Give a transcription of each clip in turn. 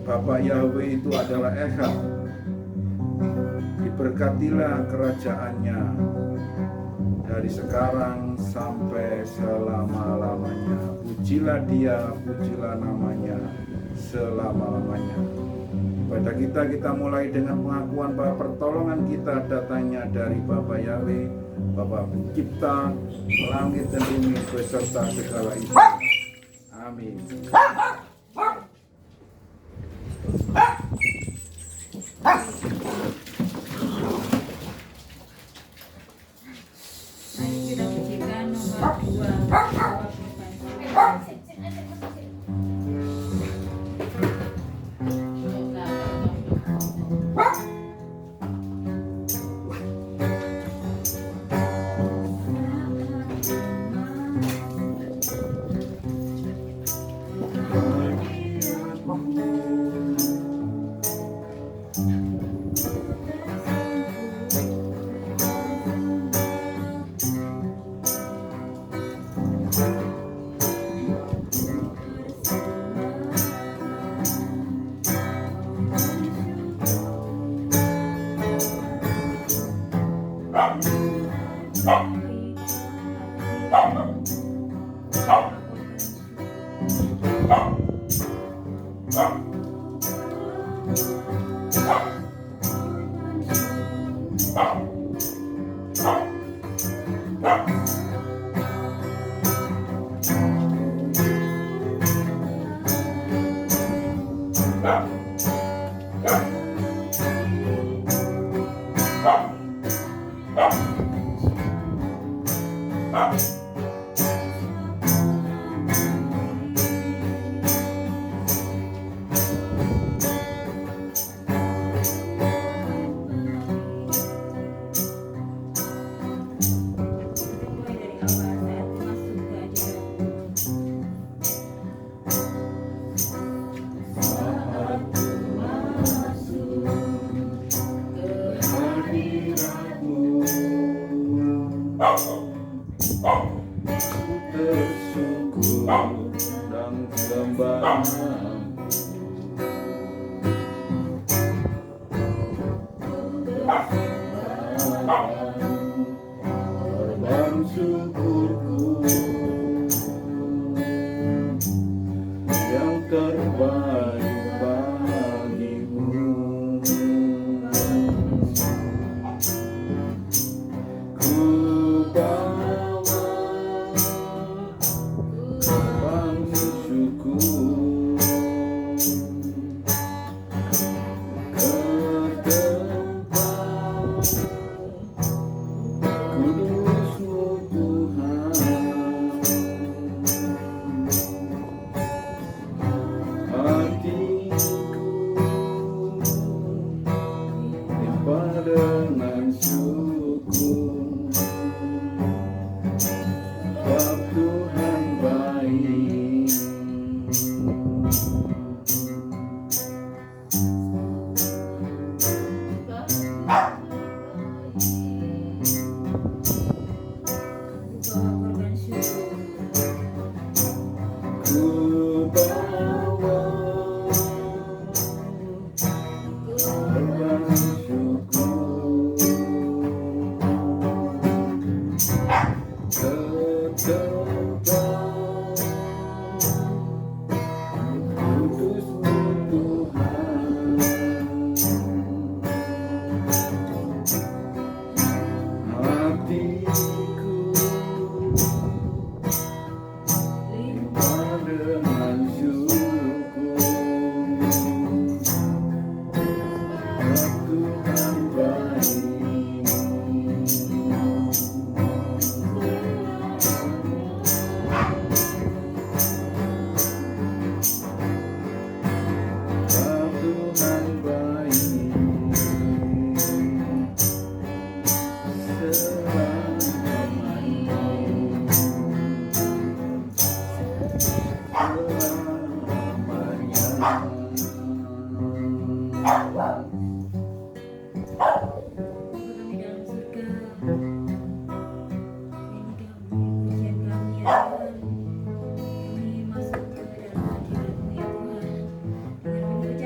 Bapak Yahweh itu adalah Echad. Diberkatilah kerajaannya dari sekarang sampai selama-lamanya. Pujilah dia, pujilah namanya selama-lamanya. Pada kita mulai dengan pengakuan bahwa pertolongan kita datangnya dari Bapa Yahweh, Bapa Pencipta langit dan bumi beserta segala isi. Amin. Mari kita pujikan nomor 2.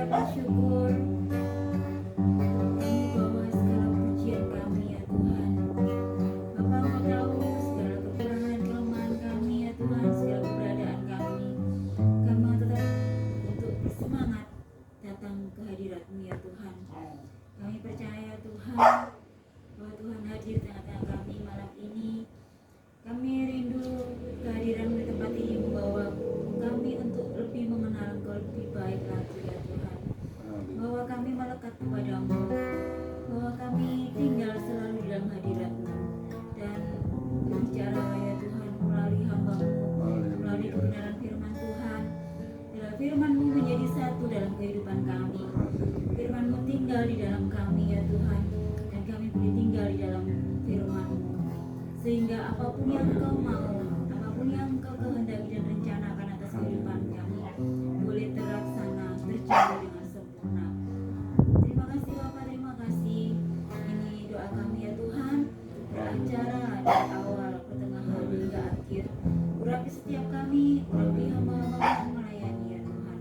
mengucapkan syukur. Kami bawa segala pujian kami ya Tuhan. Bapa, Engkau tahu segala kekurangan kelemahan kami ya Tuhan, segala keberadaan kami. Kami mau tetap untuk bersemangat datang ke hadirat-Mu ya Tuhan. Kami percaya Tuhan bahwa Tuhan hadir di tengah-tengah kami malam ini. Kami rindu kehadiran-Mu di tempat ini membawa kami untuk lebih mengenal Engkau lebih baik lagi ya Tuhan. Bahwa kami melekat kepadamu, bahwa kami tinggal selalu di dalam hadirat-Mu, dan berbicara ya Tuhan melalui hamba-Mu, melalui kebenaran firman Tuhan. Biarlah firman-Mu menjadi satu dalam kehidupan kami. Firman-Mu tinggal di dalam kami ya Tuhan, dan kami boleh tinggal di dalam firman-Mu, sehingga apapun yang Engkau mau, apapun yang Engkau kehendaki dan rencanakan atas kehidupan kami boleh terlaksana, terjadi dengan sempurna. Terima kasih Bapak, terima kasih. Ini doa kami ya Tuhan, beracara dari awal, pertengahan hingga akhir. Urapi setiap kami, urapi hamba-hamba yang melayani ya Tuhan.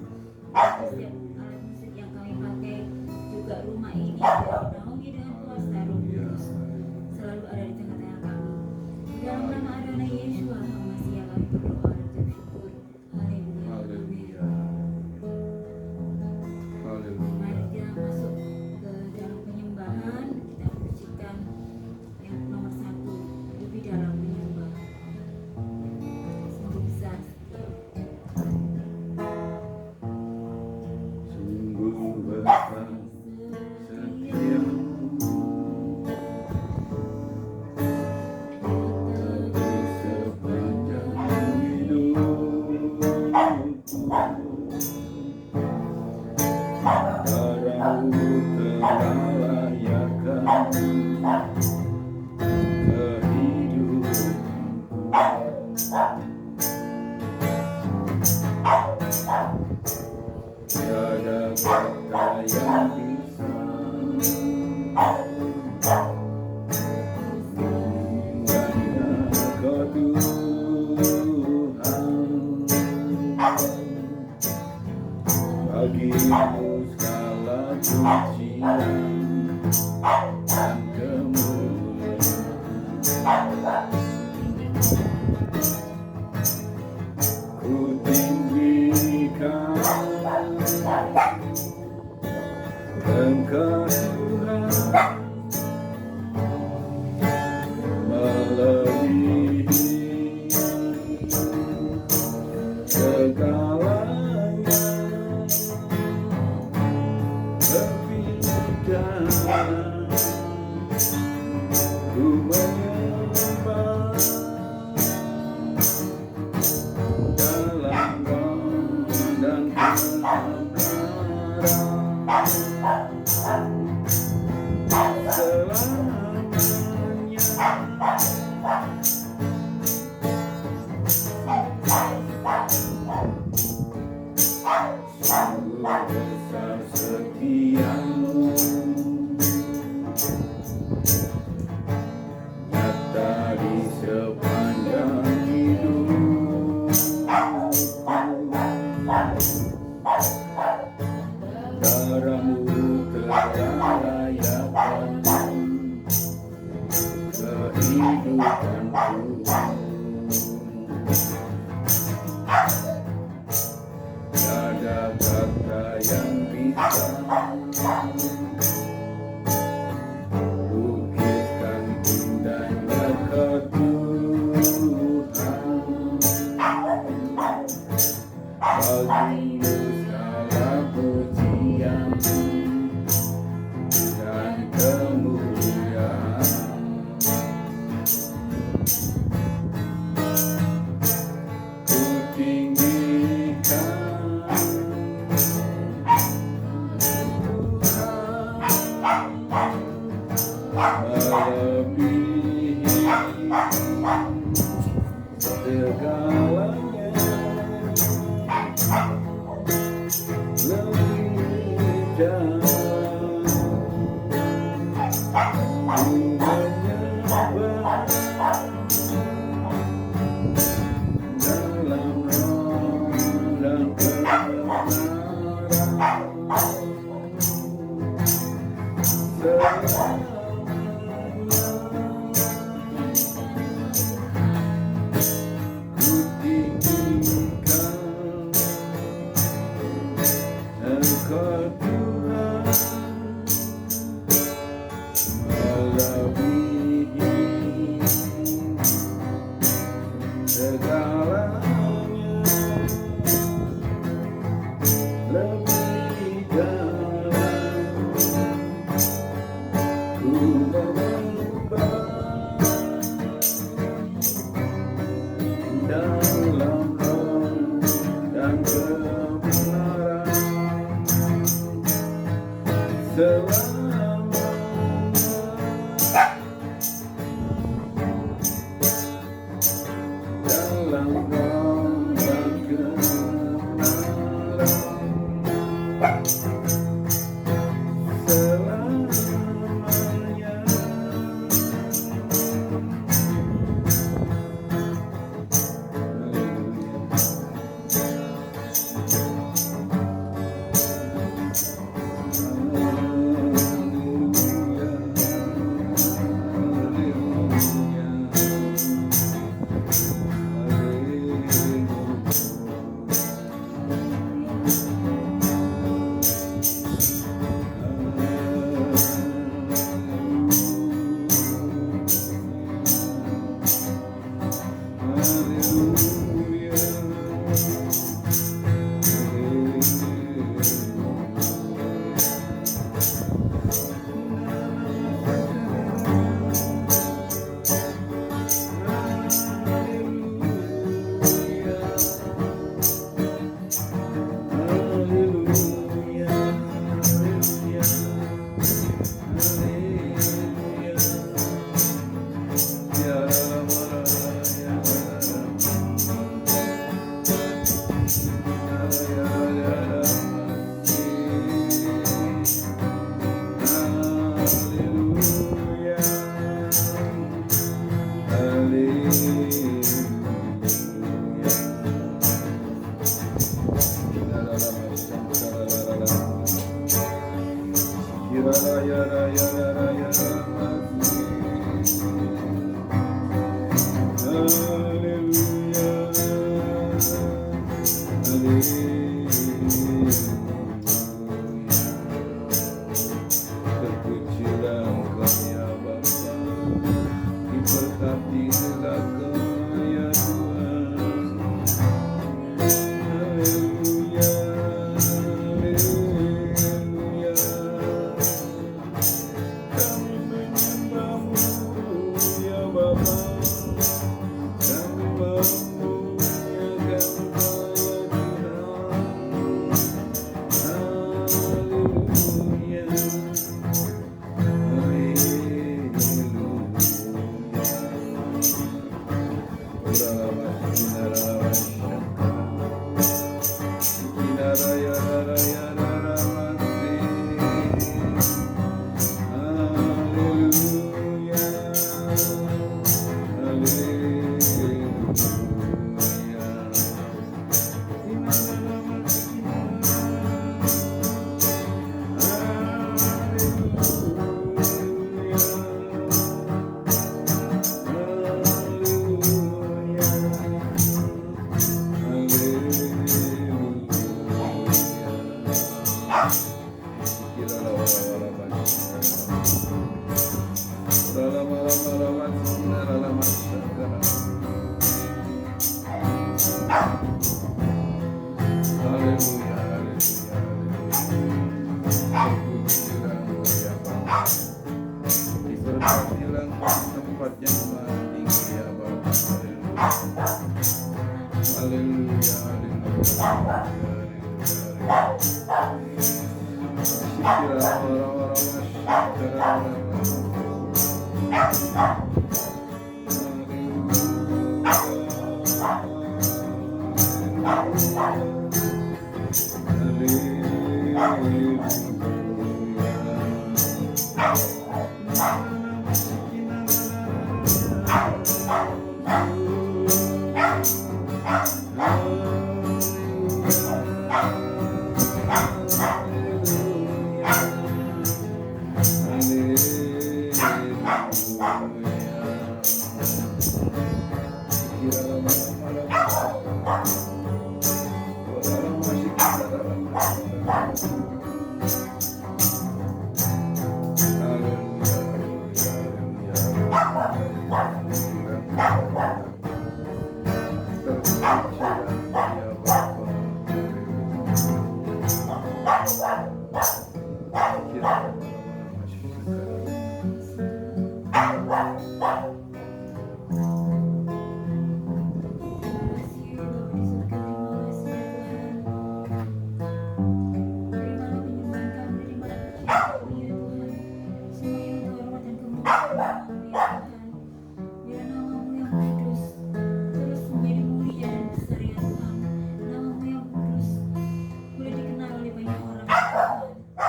Urapi setiap alat musik yang kami pakai, juga rumah ini dinaungi dengan kuasa Roh Kudus, selalu ada di tengah-tengah kami. Di dalam nama Adonai Yeshua HaMashiach kami berdoa dan bersyukur. Haleluya. Amin. Mari kita masuk ke dalam penyembahan. Kita pujikan yang nomor 1, lebih dalam menyembah. Semoga bisa. Sungguh Bapa setia, sepanjang hidupku, darah-Mu telah layakkan kehidupanku. Tiada kata yang bisa mengganda Kau Tuhan. Bagimu segala pujian dan kemuliaan. Ku tinggikan Engkau Tuhan, melebihi segalanya, lebih dalam ku menyembah dalam roh dan kebenaran selamanya. Sungguh besar setiamu, nyata di sepanjang hidupku. Darah-Mu telah layakkan kehidupanku. Tiada kata yang bisa lukiskan indahnya Kau Tuhan. Bagimu segala pujian dan kemuliaan. Ku tinggikan melebihi segalanya, lebih jauh ku menyembah dalam roh dan kebenaran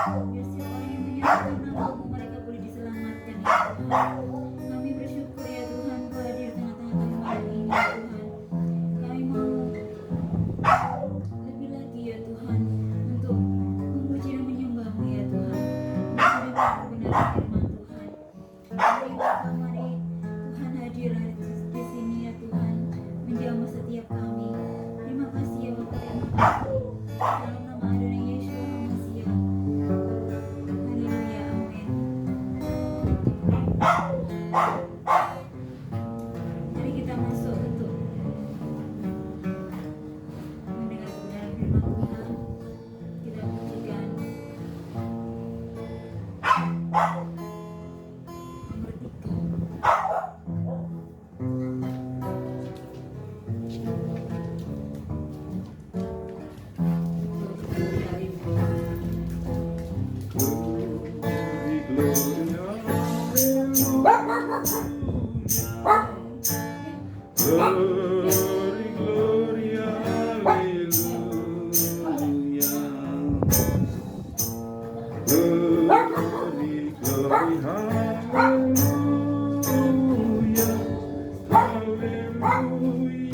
setiap orang yang menyebutkan namamu mereka boleh diselamatkan ya Tuhan. Kami bersyukur ya Tuhan Kau hadir tengah-tengah kami malam ini ya Tuhan. Kami mau lebih lagi ya Tuhan untuk memuji dan menyembah-Mu ya Tuhan. Menyembah kebenaran firman Tuhan. Mari Bapa, mari Tuhan hadirlah di sini ya Tuhan, menjamah setiap kami. Terima kasih ya Bapa, terima kasih. Dalam nama Adonai Yeshua HaMashiach. Haleluya, amin. Mari kita masuk untuk mendengar kebenaran firman Tuhan. Kita pujikan nomor 3. Glory, glory, hallelujah. Glory, glory, hallelujah. Glory, glory, hallelujah. Hallelujah, puji-Mu. Segala puji bagi Yahweh, segala puji bagi Yahweh, segala puji bagi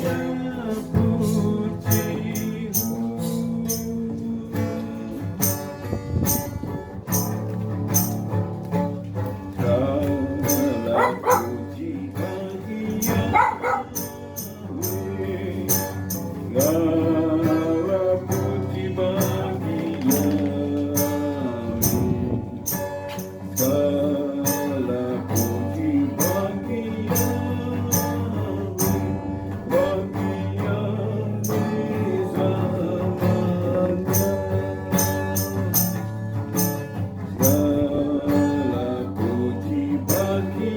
Yahweh, bagi Yahweh selamanya. Segala puji bagi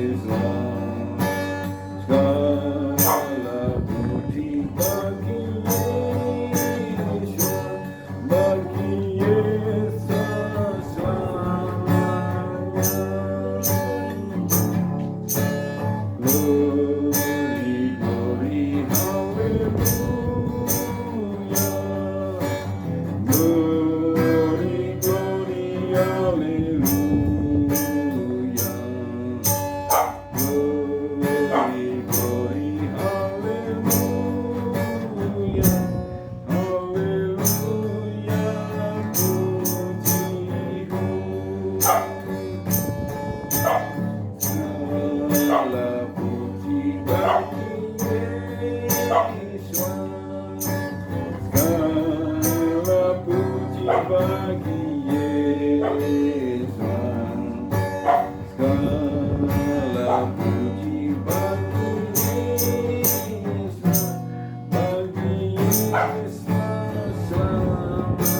Yesus, segala puji bagi Yesus, segala puji bagi Yesus, bagi Yesus selamanya. Glory, glory, hallelujah. Glory, glory, hallelujah. Glory, glory, hallelujah. Hallelujah, puji-Mu. Segala puji bagi Yesus, segala puji bagi Yesus, segala puji bagi Yesus, bagi Yesus selamanya.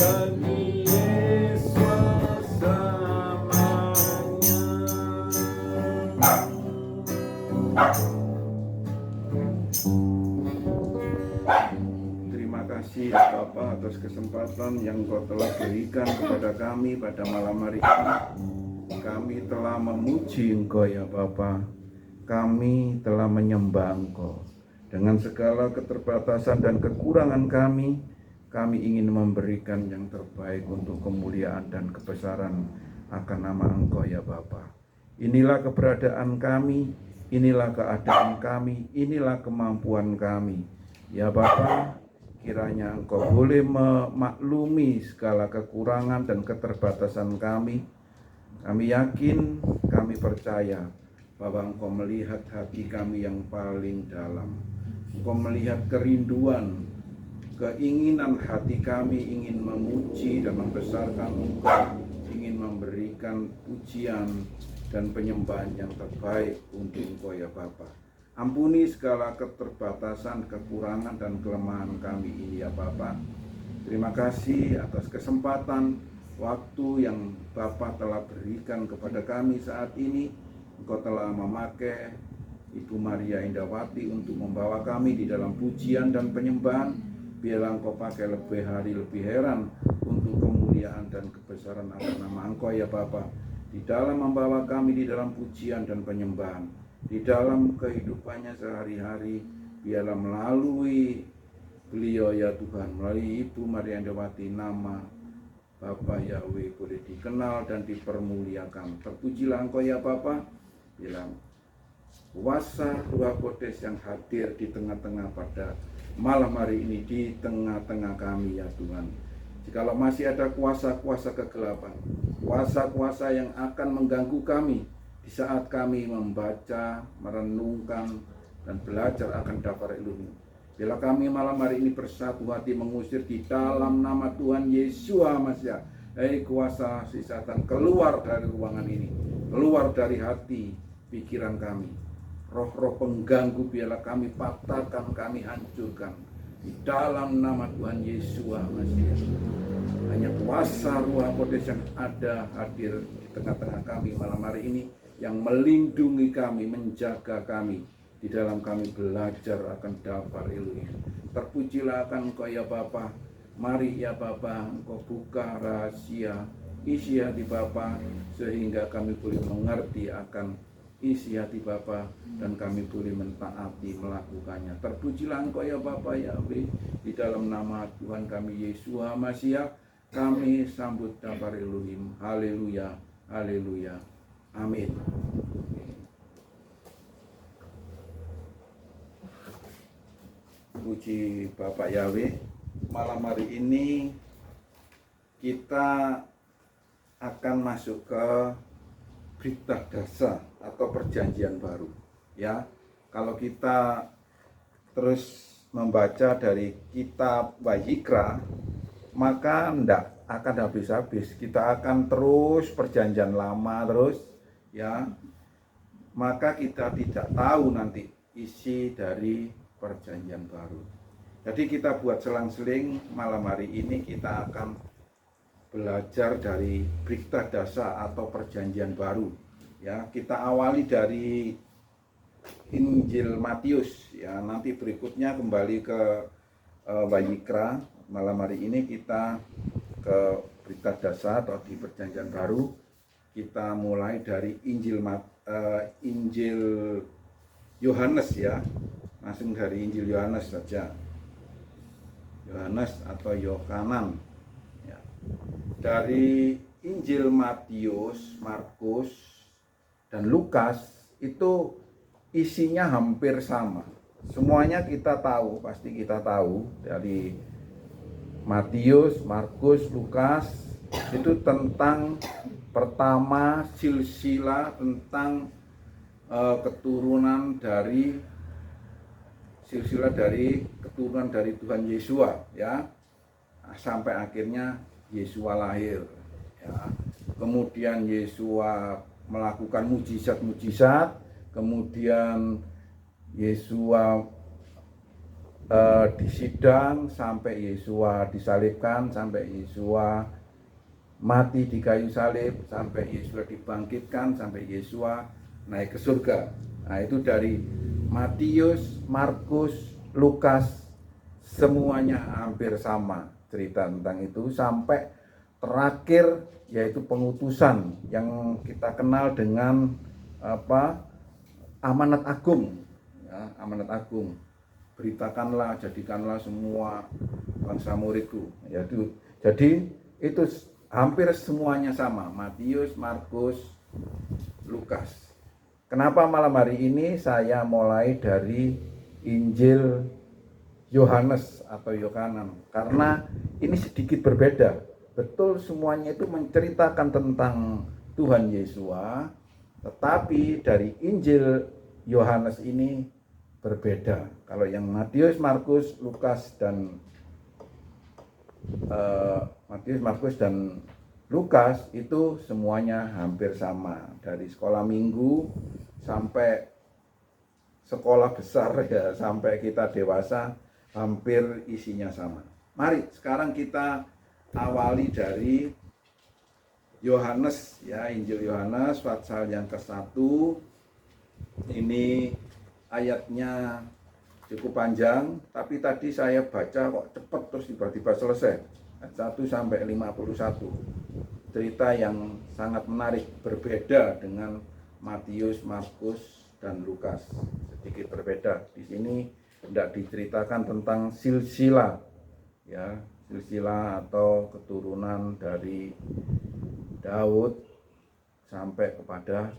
Bagi Yesus selamanya. Terima kasih ya Bapa atas kesempatan yang Kau telah berikan kepada kami pada malam hari ini. Kami telah memuji Engkau ya Bapa. Kami telah menyembah Engkau. Dengan segala keterbatasan dan kekurangan kami ingin memberikan yang terbaik untuk kemuliaan dan kebesaran akan nama Engkau ya Bapa. Inilah keberadaan kami, inilah keadaan kami, inilah kemampuan kami. Ya Bapa, kiranya Engkau boleh memaklumi segala kekurangan dan keterbatasan kami. Kami yakin, kami percaya bahwa Engkau melihat hati kami yang paling dalam. Engkau melihat kerinduan, keinginan hati kami ingin memuji dan membesarkan Engkau, ingin memberikan pujian dan penyembahan yang terbaik untuk Engkau ya Bapa. Ampuni segala keterbatasan, kekurangan dan kelemahan kami ini ya Bapa. Terima kasih atas kesempatan waktu yang Bapa telah berikan kepada kami saat ini. Engkau telah memakai Ibu Maria Indawati untuk membawa kami di dalam pujian dan penyembahan. Biarlah Engkau pakai lebih hari lebih heran untuk kemuliaan dan kebesaran akan nama Engkau ya Bapa. di dalam membawa kami di dalam pujian dan penyembahan, di dalam kehidupannya sehari-hari. Biarlah melalui beliau ya Tuhan, melalui Ibu Maria Andawati, nama Bapa Yahweh boleh dikenal dan dipermuliakan. Terpujilah Engkau ya Bapa, bilang kuasa Roh Kudus yang hadir di tengah-tengah pada malam hari ini, di tengah-tengah kami ya Tuhan. Jikalau masih ada kuasa-kuasa kegelapan, kuasa-kuasa yang akan mengganggu kami di saat kami membaca, merenungkan, dan belajar akan daftar Elohim, bila kami malam hari ini bersatu hati mengusir di dalam nama Tuhan Yesus Masias, kuasa si Satan keluar dari ruangan ini, keluar dari hati pikiran kami. Roh-roh pengganggu biarlah kami patahkan, kami hancurkan di dalam nama Tuhan Yesus Masias. Hanya kuasa Roh Kudus yang ada hadir di tengah-tengah kami malam hari ini, yang melindungi kami, menjaga kami di dalam kami belajar akan daftar Elohim. Terpujilah akan Engkau ya Bapa. Mari ya Bapa, Engkau buka rahasia isi hati Bapa, sehingga kami boleh mengerti akan isi hati Bapa, dan kami boleh mentaati melakukannya. Terpujilah Engkau ya Bapa Yahweh, di dalam nama Tuhan kami Yesus Masias kami sambut daftar Elohim. Haleluya, haleluya, amin. Puji Bapak Yahweh, malam hari ini kita akan masuk ke Berita Dasar atau Perjanjian Baru. Ya, kalau kita terus membaca dari kitab Wayikra, maka tidak akan habis-habis. Kita akan terus Perjanjian Lama terus, ya. Maka kita tidak tahu nanti isi dari Perjanjian Baru. Jadi kita buat selang-seling malam hari ini kita akan belajar dari Berita Dasar atau Perjanjian Baru. Ya, kita awali dari Injil Matius. Ya, nanti berikutnya kembali ke Wayikra. Malam hari ini kita ke Berita Dasar atau di Perjanjian Baru. Kita mulai dari Injil Yohanes ya. Langsung dari Injil Yohanes saja. Yohanes atau Yohanan ya. Dari Injil Matius, Markus, dan Lukas itu isinya hampir sama. Semuanya kita tahu, pasti kita tahu. Dari Matius, Markus, Lukas itu tentang pertama silsilah, tentang keturunan dari keturunan dari Tuhan Yesus ya, sampai akhirnya Yesus lahir ya. Kemudian Yesus melakukan mujizat-mujizat, kemudian Yesus disidang, sampai Yesus disalibkan, sampai Yesus mati di kayu salib, sampai Yesus dibangkitkan, sampai Yesus naik ke surga. Nah, itu dari Matius, Markus, Lukas, semuanya hampir sama cerita tentang itu, sampai terakhir yaitu pengutusan yang kita kenal dengan amanat agung ya, amanat agung. Beritakanlah, jadikanlah semua bangsa muridku. Yaitu, jadi itu hampir semuanya sama, Matius, Markus, Lukas. Kenapa malam hari ini saya mulai dari Injil Yohanes atau Yohanan? Karena ini sedikit berbeda. Betul, semuanya itu menceritakan tentang Tuhan Yesus, tetapi dari Injil Yohanes ini berbeda. Kalau yang Matius, Markus, Lukas dan Lukas itu semuanya hampir sama, dari sekolah minggu sampai sekolah besar ya, sampai kita dewasa hampir isinya sama. Mari sekarang kita awali dari Yohanes ya, Injil Yohanes pasal yang ke-1. Ini ayatnya cukup panjang, tapi tadi saya baca kok cepat terus tiba-tiba selesai. Ayat 1 sampai 51. cerita yang sangat menarik, berbeda dengan Matius, Markus, dan Lukas. Sedikit berbeda. Di sini tidak diceritakan tentang silsilah, ya, silsilah atau keturunan dari Daud sampai kepada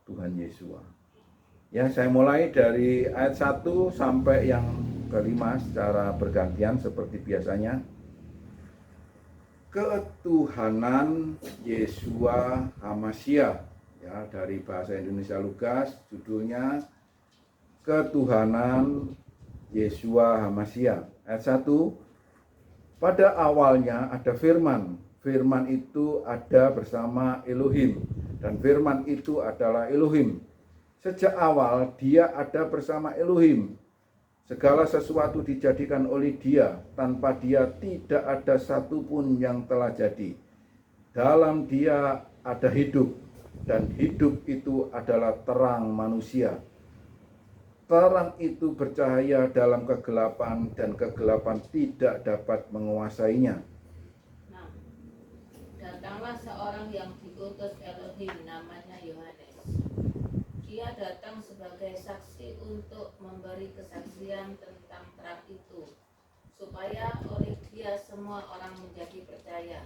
Tuhan Yesus. Ya, saya mulai dari ayat 1 sampai yang kelima secara bergantian seperti biasanya. Ketuhanan Yeshua HaMashiach, ya, dari bahasa Indonesia Lukas, judulnya Ketuhanan Yeshua HaMashiach. Ayat 1, pada awalnya ada firman. Firman itu ada bersama Elohim, dan firman itu adalah Elohim. Sejak awal dia ada bersama Elohim. Segala sesuatu dijadikan oleh dia, tanpa dia tidak ada satupun yang telah jadi. Dalam dia ada hidup, dan hidup itu adalah terang manusia. Terang itu bercahaya dalam kegelapan, dan kegelapan tidak dapat menguasainya. Nah, datanglah seorang yang diutus Elohim, namanya Yohanes. Dia datang sebagai saksi untuk memberi kesaksian tentang terang itu, supaya oleh dia semua orang menjadi percaya.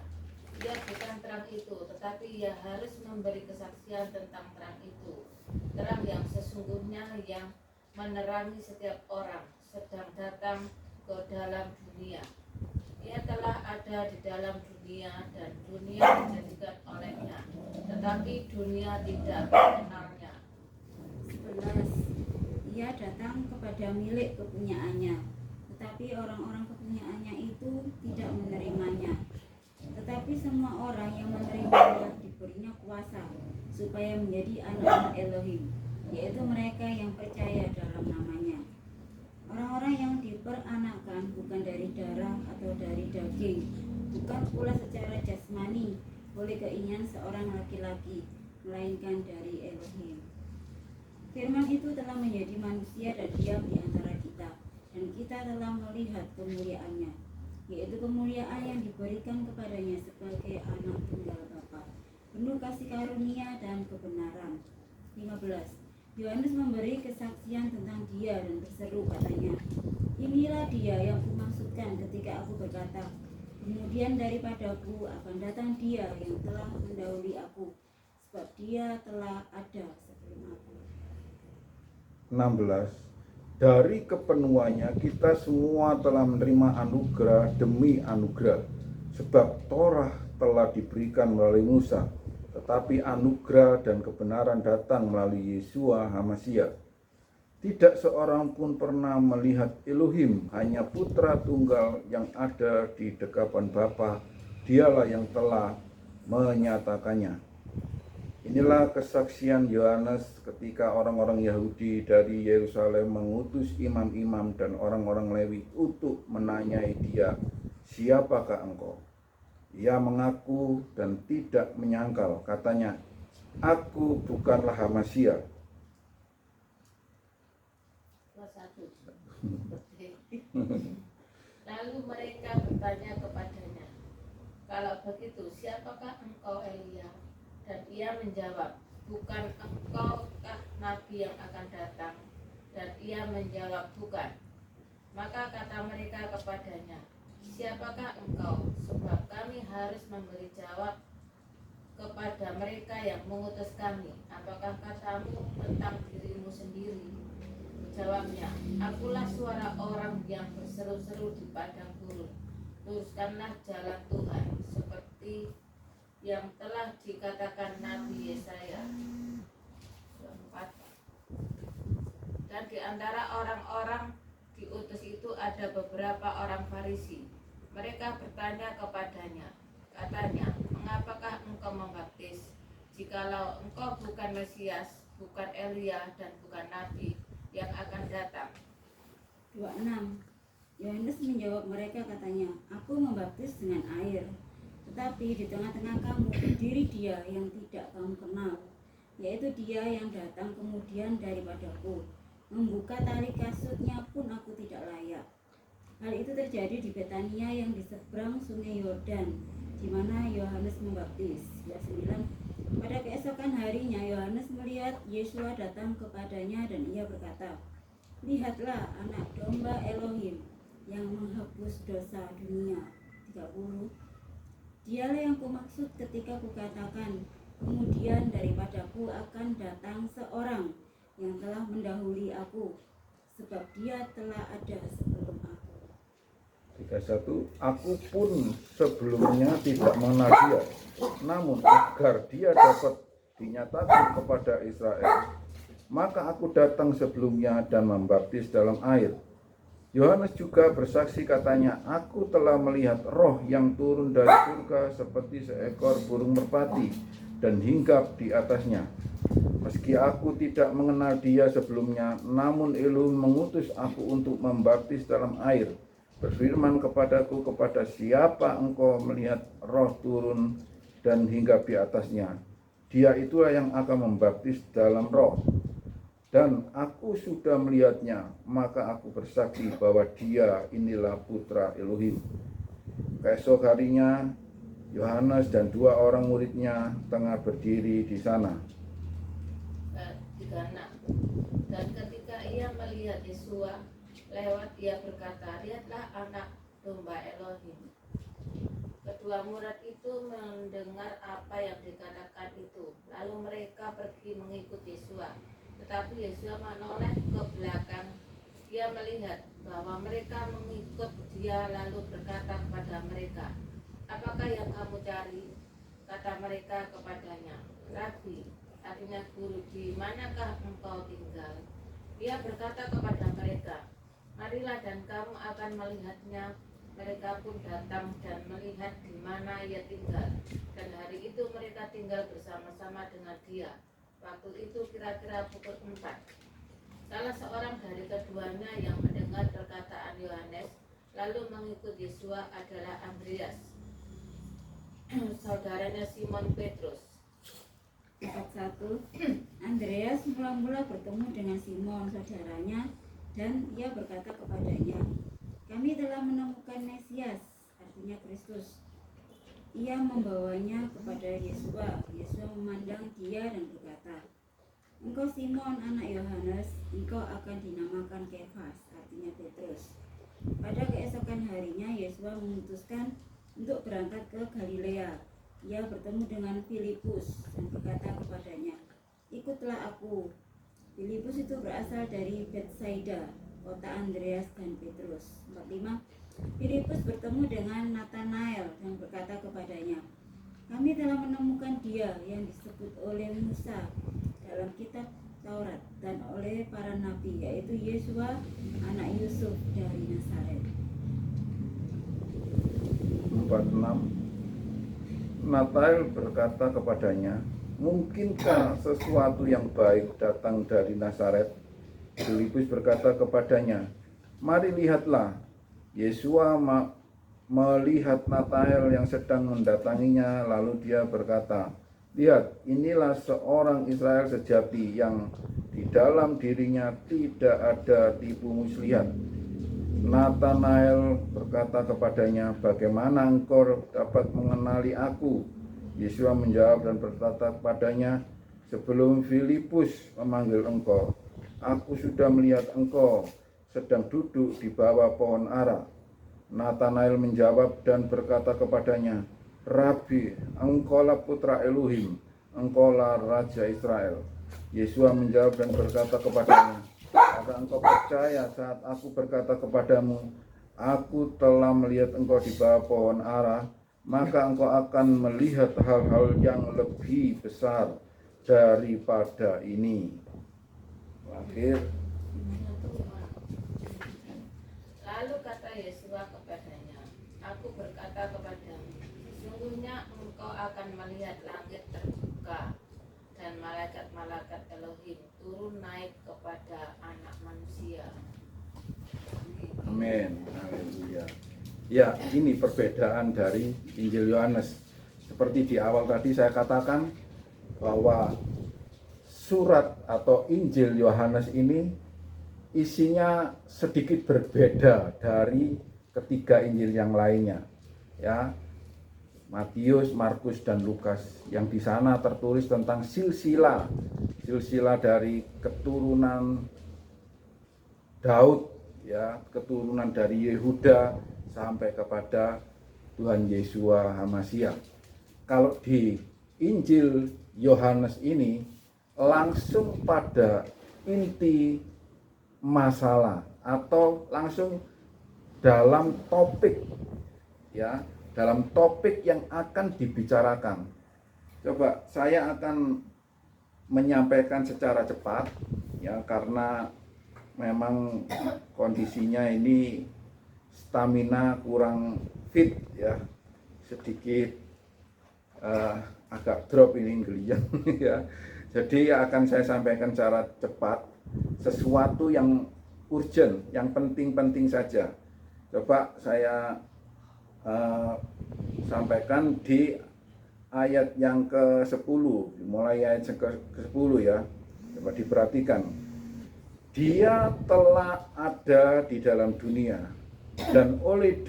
Dia bukan terang itu, tetapi ia harus memberi kesaksian tentang terang itu. Terang yang sesungguhnya yang menerangi setiap orang sedang datang ke dalam dunia. Ia telah ada di dalam dunia dan dunia dijadikan olehnya, tetapi dunia tidak mengenalnya. 11. Ia datang kepada milik kepunyaannya, tetapi orang-orang kepunyaannya itu tidak menerimanya. Tetapi semua orang yang menerimanya diberinya kuasa supaya menjadi anak-anak Elohim, yaitu mereka yang percaya dalam namanya. Orang-orang yang diperanakkan bukan dari darah atau dari daging, bukan pula secara jasmani oleh keinginan seorang laki-laki, melainkan dari Elohim. Firman itu telah menjadi manusia dan diam di antara kita, dan kita telah melihat kemuliaannya, yaitu kemuliaan yang diberikan kepadanya sebagai anak tunggal Bapa, penuh kasih karunia dan kebenaran. 15. Yohanes memberi kesaksian tentang dia dan berseru katanya, inilah dia yang kumaksudkan ketika aku berkata, kemudian daripadaku akan datang dia yang telah mendahului aku, sebab dia telah ada sebelum aku. 16. Dari kepenuhannya kita semua telah menerima anugerah demi anugerah, sebab Torah telah diberikan melalui Musa, tetapi anugerah dan kebenaran datang melalui Yeshua HaMashiach. Tidak seorang pun pernah melihat Elohim, hanya Putra Tunggal yang ada di dekapan Bapa, dialah yang telah menyatakannya. Inilah kesaksian Yohanes ketika orang-orang Yahudi dari Yerusalem mengutus imam-imam dan orang-orang Lewi untuk menanyai dia, siapakah engkau? Ia mengaku dan tidak menyangkal, katanya, aku bukanlah HaMashiach. Lalu mereka bertanya kepadanya, kalau begitu siapakah engkau Elia? Dan ia menjawab, bukan engkaukah nabi yang akan datang? Dan ia menjawab, bukan. Maka kata mereka kepadanya, siapakah engkau? Sebab kami harus memberi jawab kepada mereka yang mengutus kami. Apakah katamu tentang dirimu sendiri? Jawabnya, akulah suara orang yang berseru-seru di padang gurun, luruskanlah jalan Tuhan, seperti yang telah dikatakan Nabi Yesaya. 4. Dan di antara orang-orang diutus itu ada beberapa orang Farisi. Mereka bertanya kepadanya, katanya, mengapakah engkau membaptis, jikalau engkau bukan Mesias, bukan Elia, dan bukan Nabi yang akan datang? 26. Yohanes menjawab mereka katanya, aku membaptis dengan air, tetapi di tengah-tengah kamu berdiri dia yang tidak kamu kenal, yaitu dia yang datang kemudian daripadaku. Membuka tali kasutnya pun aku tidak layak. Hal itu terjadi di Betania yang di seberang sungai Yordan, di mana Yohanes membaptis. Ayat 9. Pada keesokan harinya Yohanes melihat Yesua datang kepadanya dan ia berkata, "Lihatlah anak domba Elohim yang menghapus dosa dunia." 30. Dialah yang kumaksud ketika kukatakan, kemudian daripadaku akan datang seorang yang telah mendahului aku, sebab dia telah ada sebelum aku. 31. Aku pun sebelumnya tidak mengenal dia, namun agar dia dapat dinyatakan kepada Israel, maka aku datang sebelumnya dan membaptis dalam air. Yohanes juga bersaksi katanya, aku telah melihat roh yang turun dari surga seperti seekor burung merpati dan hinggap di atasnya. Meski aku tidak mengenal dia sebelumnya, namun Elohim mengutus aku untuk membaptis dalam air. Berfirman kepadaku, kepada siapa engkau melihat roh turun dan hinggap di atasnya, dia itulah yang akan membaptis dalam roh. Dan aku sudah melihatnya, maka aku bersaksi bahwa dia inilah putra Elohim. Keesok harinya, Yohanes dan 2 orang muridnya tengah berdiri di sana. 36. Dan ketika ia melihat Yesua lewat, ia berkata, lihatlah anak domba Elohim. Kedua murid itu mendengar apa yang dikatakan itu, lalu mereka pergi mengikut Yesua. Tetapi Yesua menoleh ke belakang. Dia melihat bahwa mereka mengikut dia, lalu berkata kepada mereka, apakah yang kamu cari? Kata mereka kepadanya, Rabi, artinya guru, di manakah engkau tinggal? Dia berkata kepada mereka, marilah dan kamu akan melihatnya. Mereka pun datang dan melihat di mana ia tinggal. Dan hari itu mereka tinggal bersama-sama dengan dia. Waktu itu kira-kira pukul 4. Salah seorang dari keduanya yang mendengar perkataan Yohanes lalu mengikut Yesua adalah Andreas, saudaranya Simon Petrus. 41. Andreas mula-mula bertemu dengan Simon saudaranya dan ia berkata kepadanya, kami telah menemukan Mesias, artinya Kristus. Ia membawanya kepada Yesua. Yesua memandang dia dan berkata, engkau Simon anak Yohanes, engkau akan dinamakan Kefas, artinya Petrus. Pada keesokan harinya Yesua memutuskan untuk berangkat ke Galilea. Ia bertemu dengan Filipus dan berkata kepadanya, ikutlah aku. Filipus itu berasal dari Betsaida, kota Andreas dan Petrus. 45. Filipus bertemu dengan Nathanael dan berkata kepadanya, kami telah menemukan dia yang disebut oleh Musa dalam kitab Taurat dan oleh para nabi, yaitu Yesua anak Yusuf dari Nazaret. 46. Nathanael berkata kepadanya, mungkinkah sesuatu yang baik datang dari Nazaret? Filipus berkata kepadanya, mari lihatlah. Yesua melihat Nathanael yang sedang mendatanginya, lalu dia berkata, lihat, inilah seorang Israel sejati yang di dalam dirinya tidak ada tipu muslihat. Nathanael berkata kepadanya, bagaimana engkau dapat mengenali aku? Yesua menjawab dan berkata kepadanya, sebelum Filipus memanggil engkau, aku sudah melihat engkau sedang duduk di bawah pohon ara. Nathanael menjawab dan berkata kepadanya, Rabi, engkaulah putra Elohim, engkaulah Raja Israel. Yesua menjawab dan berkata kepadanya, apakah engkau percaya saat aku berkata kepadamu, aku telah melihat engkau di bawah pohon ara, maka engkau akan melihat hal-hal yang lebih besar daripada ini. Akhir. Lalu kata Yesua kepadanya, aku berkata kepadamu, sesungguhnya engkau akan melihat langit terbuka dan malaikat-malaikat Elohim turun naik kepada anak manusia. Amin. Haleluya. Ya, ini perbedaan dari Injil Yohanes. Seperti di awal tadi saya katakan bahwa surat atau Injil Yohanes ini isinya sedikit berbeda dari ketiga Injil yang lainnya, ya, Matius, Markus, dan Lukas. Yang di sana tertulis tentang silsilah dari keturunan Daud, ya, keturunan dari Yehuda sampai kepada Tuhan Yeshua HaMashiach. Kalau di Injil Yohanes ini langsung pada inti masalah atau langsung dalam topik, ya, dalam topik yang akan dibicarakan. Coba saya akan menyampaikan secara cepat, ya, karena memang kondisinya ini stamina kurang fit, ya, sedikit agak drop ini gelian ya. Jadi akan saya sampaikan secara cepat sesuatu yang urgent, yang penting-penting saja. Coba saya sampaikan di ayat yang ke-10, mulai ayat ke-10 ya. Coba diperhatikan. Dia telah ada di dalam dunia, dan oleh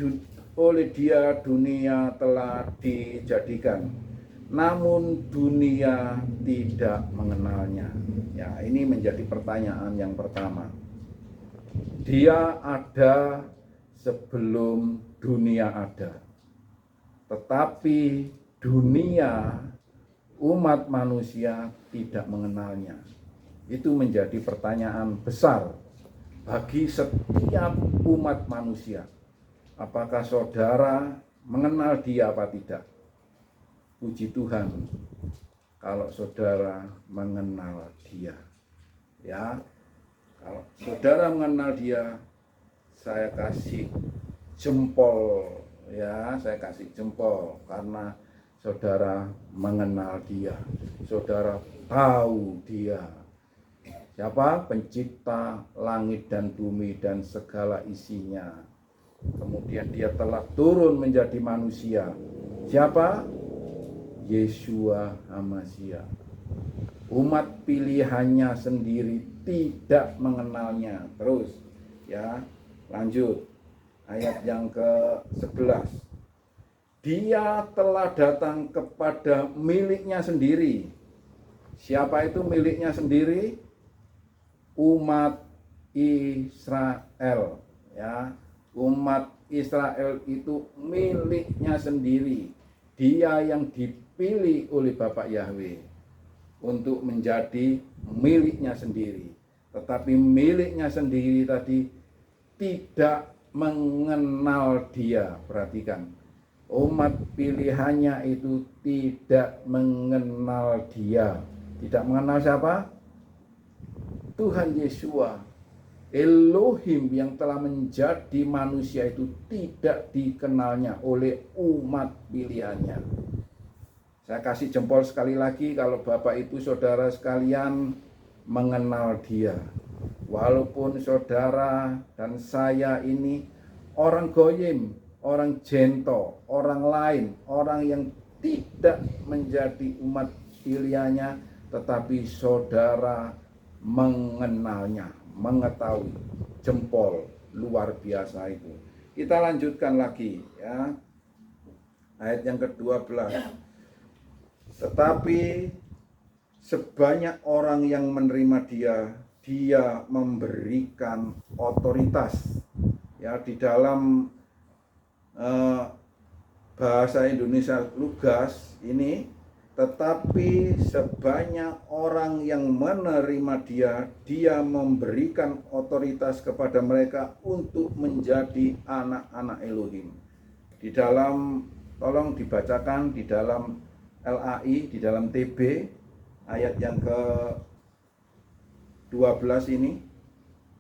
dia dunia telah dijadikan, namun dunia tidak mengenalnya. Ya, ini menjadi pertanyaan yang pertama. Dia ada sebelum dunia ada, tetapi dunia, umat manusia tidak mengenalnya. Itu menjadi pertanyaan besar bagi setiap umat manusia. Apakah saudara mengenal dia apa tidak? Puji Tuhan kalau saudara mengenal dia. Ya, kalau saudara mengenal dia, saya kasih jempol, ya, saya kasih jempol karena saudara mengenal dia. Saudara tahu dia. Siapa? Pencipta langit dan bumi dan segala isinya. Kemudian dia telah turun menjadi manusia. Siapa? Yeshua HaMashiach. Umat pilihannya sendiri tidak mengenalnya. Terus, ya, lanjut. Ayat yang ke-11. Dia telah datang kepada miliknya sendiri. Siapa itu miliknya sendiri? Umat Israel, ya. Umat Israel itu miliknya sendiri. Dia yang dipilih oleh Bapak Yahweh untuk menjadi miliknya sendiri. Tetapi miliknya sendiri tadi tidak mengenal dia. Perhatikan, umat pilihannya itu tidak mengenal dia. Tidak mengenal siapa? Tuhan Yeshua, Elohim yang telah menjadi manusia itu tidak dikenalnya oleh umat pilihannya. Saya kasih jempol sekali lagi kalau Bapak Ibu Saudara sekalian mengenal dia. Walaupun saudara dan saya ini orang goyim, orang jento, orang lain, orang yang tidak menjadi umat pilihannya, tetapi saudara mengenalnya, mengetahui. Jempol luar biasa itu. Kita lanjutkan lagi, ya. Ayat yang ke-12. Tetapi sebanyak orang yang menerima dia memberikan otoritas. Ya, di dalam bahasa Indonesia Lugas ini, tetapi sebanyak orang yang menerima dia memberikan otoritas kepada mereka untuk menjadi anak-anak Elohim. Di dalam, tolong dibacakan di dalam LAI, di dalam TB, ayat yang ke-12 ini.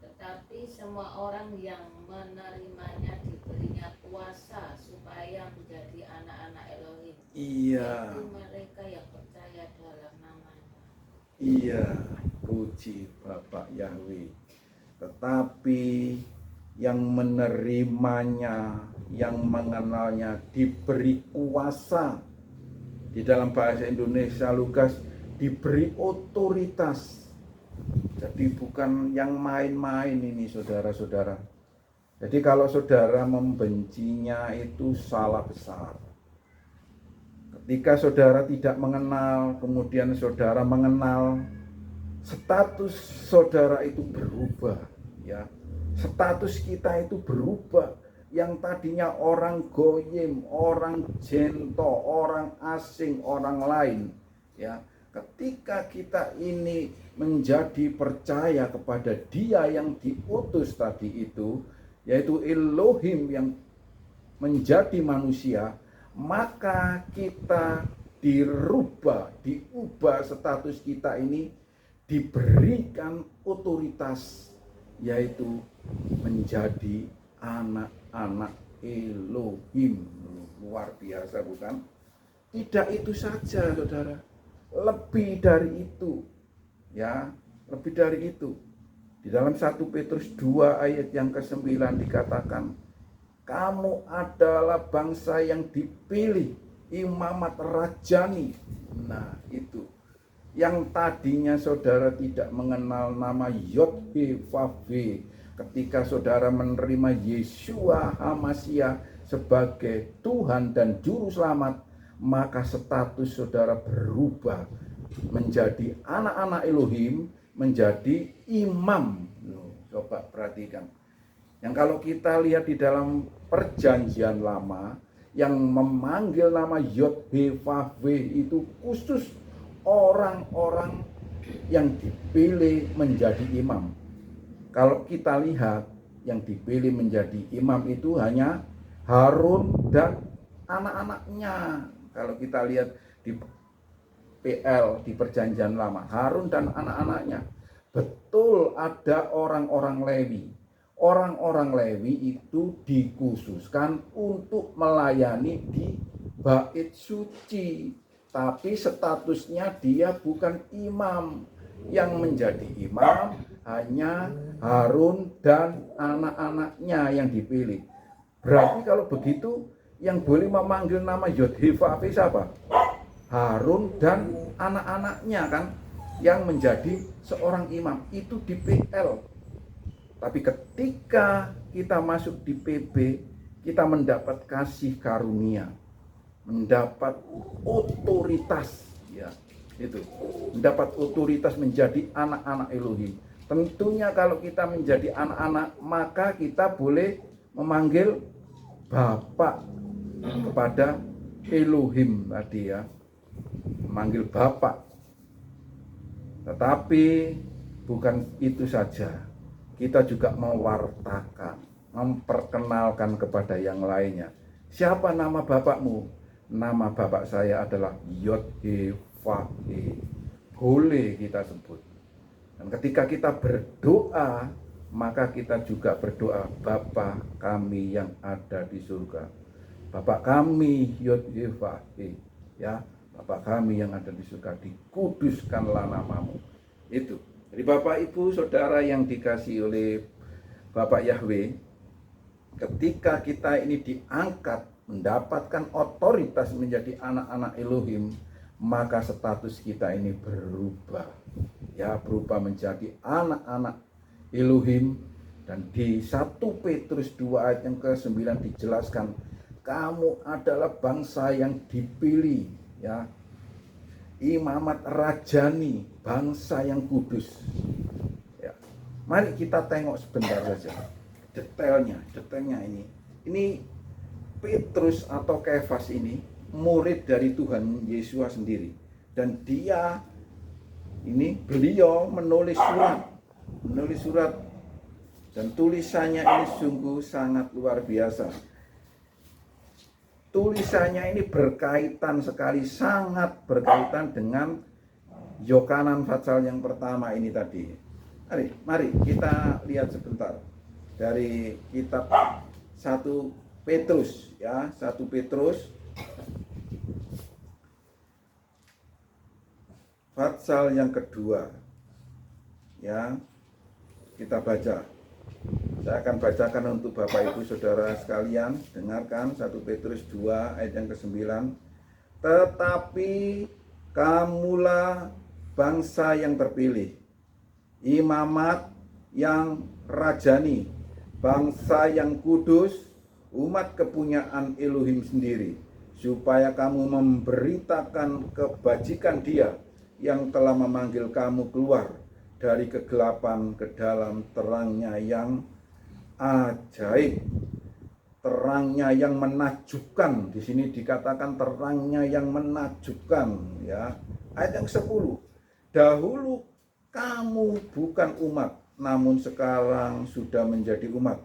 Tetapi semua orang yang menerimanya diberinya kuasa supaya menjadi anak-anak Elohim. Iya. Yaitu mereka yang percaya dalam namanya. Iya, puji Bapak Yahweh. Tetapi yang menerimanya, yang mengenalnya diberi kuasa. Di dalam bahasa Indonesia Lukas diberi otoritas. Jadi bukan yang main-main ini, saudara-saudara. Jadi kalau saudara membencinya itu salah besar. Ketika saudara tidak mengenal, kemudian saudara mengenal, status saudara itu berubah, ya. Status kita itu berubah. Yang tadinya orang goyim, orang jento, orang asing, orang lain, ya. Ketika kita ini menjadi percaya kepada Dia yang diutus tadi itu, yaitu Elohim yang menjadi manusia, maka kita diubah status kita ini, diberikan otoritas, yaitu menjadi anak-anak Elohim. Luar biasa, bukan? Tidak itu saja, saudara, lebih dari itu, ya, lebih dari itu. Di dalam 1 Petrus 2 ayat yang ke-9 dikatakan, kamu adalah bangsa yang dipilih, imamat rajani. Nah, itu. Yang tadinya saudara tidak mengenal nama Yod-Heh-Vah-Veh, ketika saudara menerima Yeshua HaMasyiah sebagai Tuhan dan Juru Selamat, maka status saudara berubah menjadi anak-anak Elohim, menjadi imam. Coba perhatikan. Yang kalau kita lihat di dalam perjanjian lama, yang memanggil nama Yod-Heh-Vah-Veh itu khusus orang-orang yang dipilih menjadi imam. Kalau kita lihat yang dipilih menjadi imam itu hanya Harun dan anak-anaknya. Kalau kita lihat di PL, di perjanjian lama, Harun dan anak-anaknya. Betul ada orang-orang Lewi. Orang-orang Lewi itu dikhususkan untuk melayani di bait suci. Tapi statusnya dia bukan imam. Yang menjadi imam hanya Harun dan anak-anaknya yang dipilih. Berarti kalau begitu yang boleh memanggil nama Yod-Heh-Vah-Veh siapa? Harun dan anak-anaknya kan, yang menjadi seorang imam. Itu di PL. Tapi ketika kita masuk di PB, kita mendapat kasih karunia, mendapat otoritas, ya, itu, mendapat otoritas menjadi anak-anak Elohim. Tentunya kalau kita menjadi anak-anak, maka kita boleh memanggil Bapak kepada Elohim tadi, ya, memanggil Bapak. Tetapi bukan itu saja, kita juga mewartakan, memperkenalkan kepada yang lainnya. Siapa nama bapakmu? Nama bapak saya adalah Yod-Heh-Vah-Veh. Boleh kita sebut. Dan ketika kita berdoa, maka kita juga berdoa, Bapa kami yang ada di surga. Bapak kami Yod-Heh-Vah-Veh, ya, Bapak kami yang ada di surga, dikuduskanlah namamu. Itu. Jadi Bapak Ibu Saudara yang dikasihi oleh Bapak Yahweh, ketika kita ini diangkat, mendapatkan otoritas menjadi anak-anak Elohim, maka status kita ini berubah, ya, berubah menjadi anak-anak Elohim. Dan di 1 Petrus 2 ayat yang ke-9 dijelaskan, kamu adalah bangsa yang dipilih, ya, imamat rajani, bangsa yang kudus, ya. Mari kita tengok sebentar saja detailnya ini Petrus atau Kefas ini murid dari Tuhan Yesus sendiri, dan beliau menulis surat, dan tulisannya ini sungguh sangat luar biasa. Tulisannya ini berkaitan sekali, sangat berkaitan dengan Yohanan pasal yang pertama ini tadi. Mari kita lihat sebentar dari kitab 1 Petrus, ya, 1 Petrus pasal yang kedua, ya, kita baca. Saya akan bacakan untuk Bapak Ibu Saudara sekalian, dengarkan 1 Petrus 2 ayat yang ke-9. Tetapi kamulah bangsa yang terpilih, imamat yang rajani, bangsa yang kudus, umat kepunyaan Elohim sendiri, supaya kamu memberitakan kebajikan Dia yang telah memanggil kamu keluar dari kegelapan ke dalam terangnya yang ajaib, terangnya yang menakjubkan. Di sini dikatakan terangnya yang menakjubkan, ya. Ayat yang 10. Dahulu kamu bukan umat, namun sekarang sudah menjadi umat.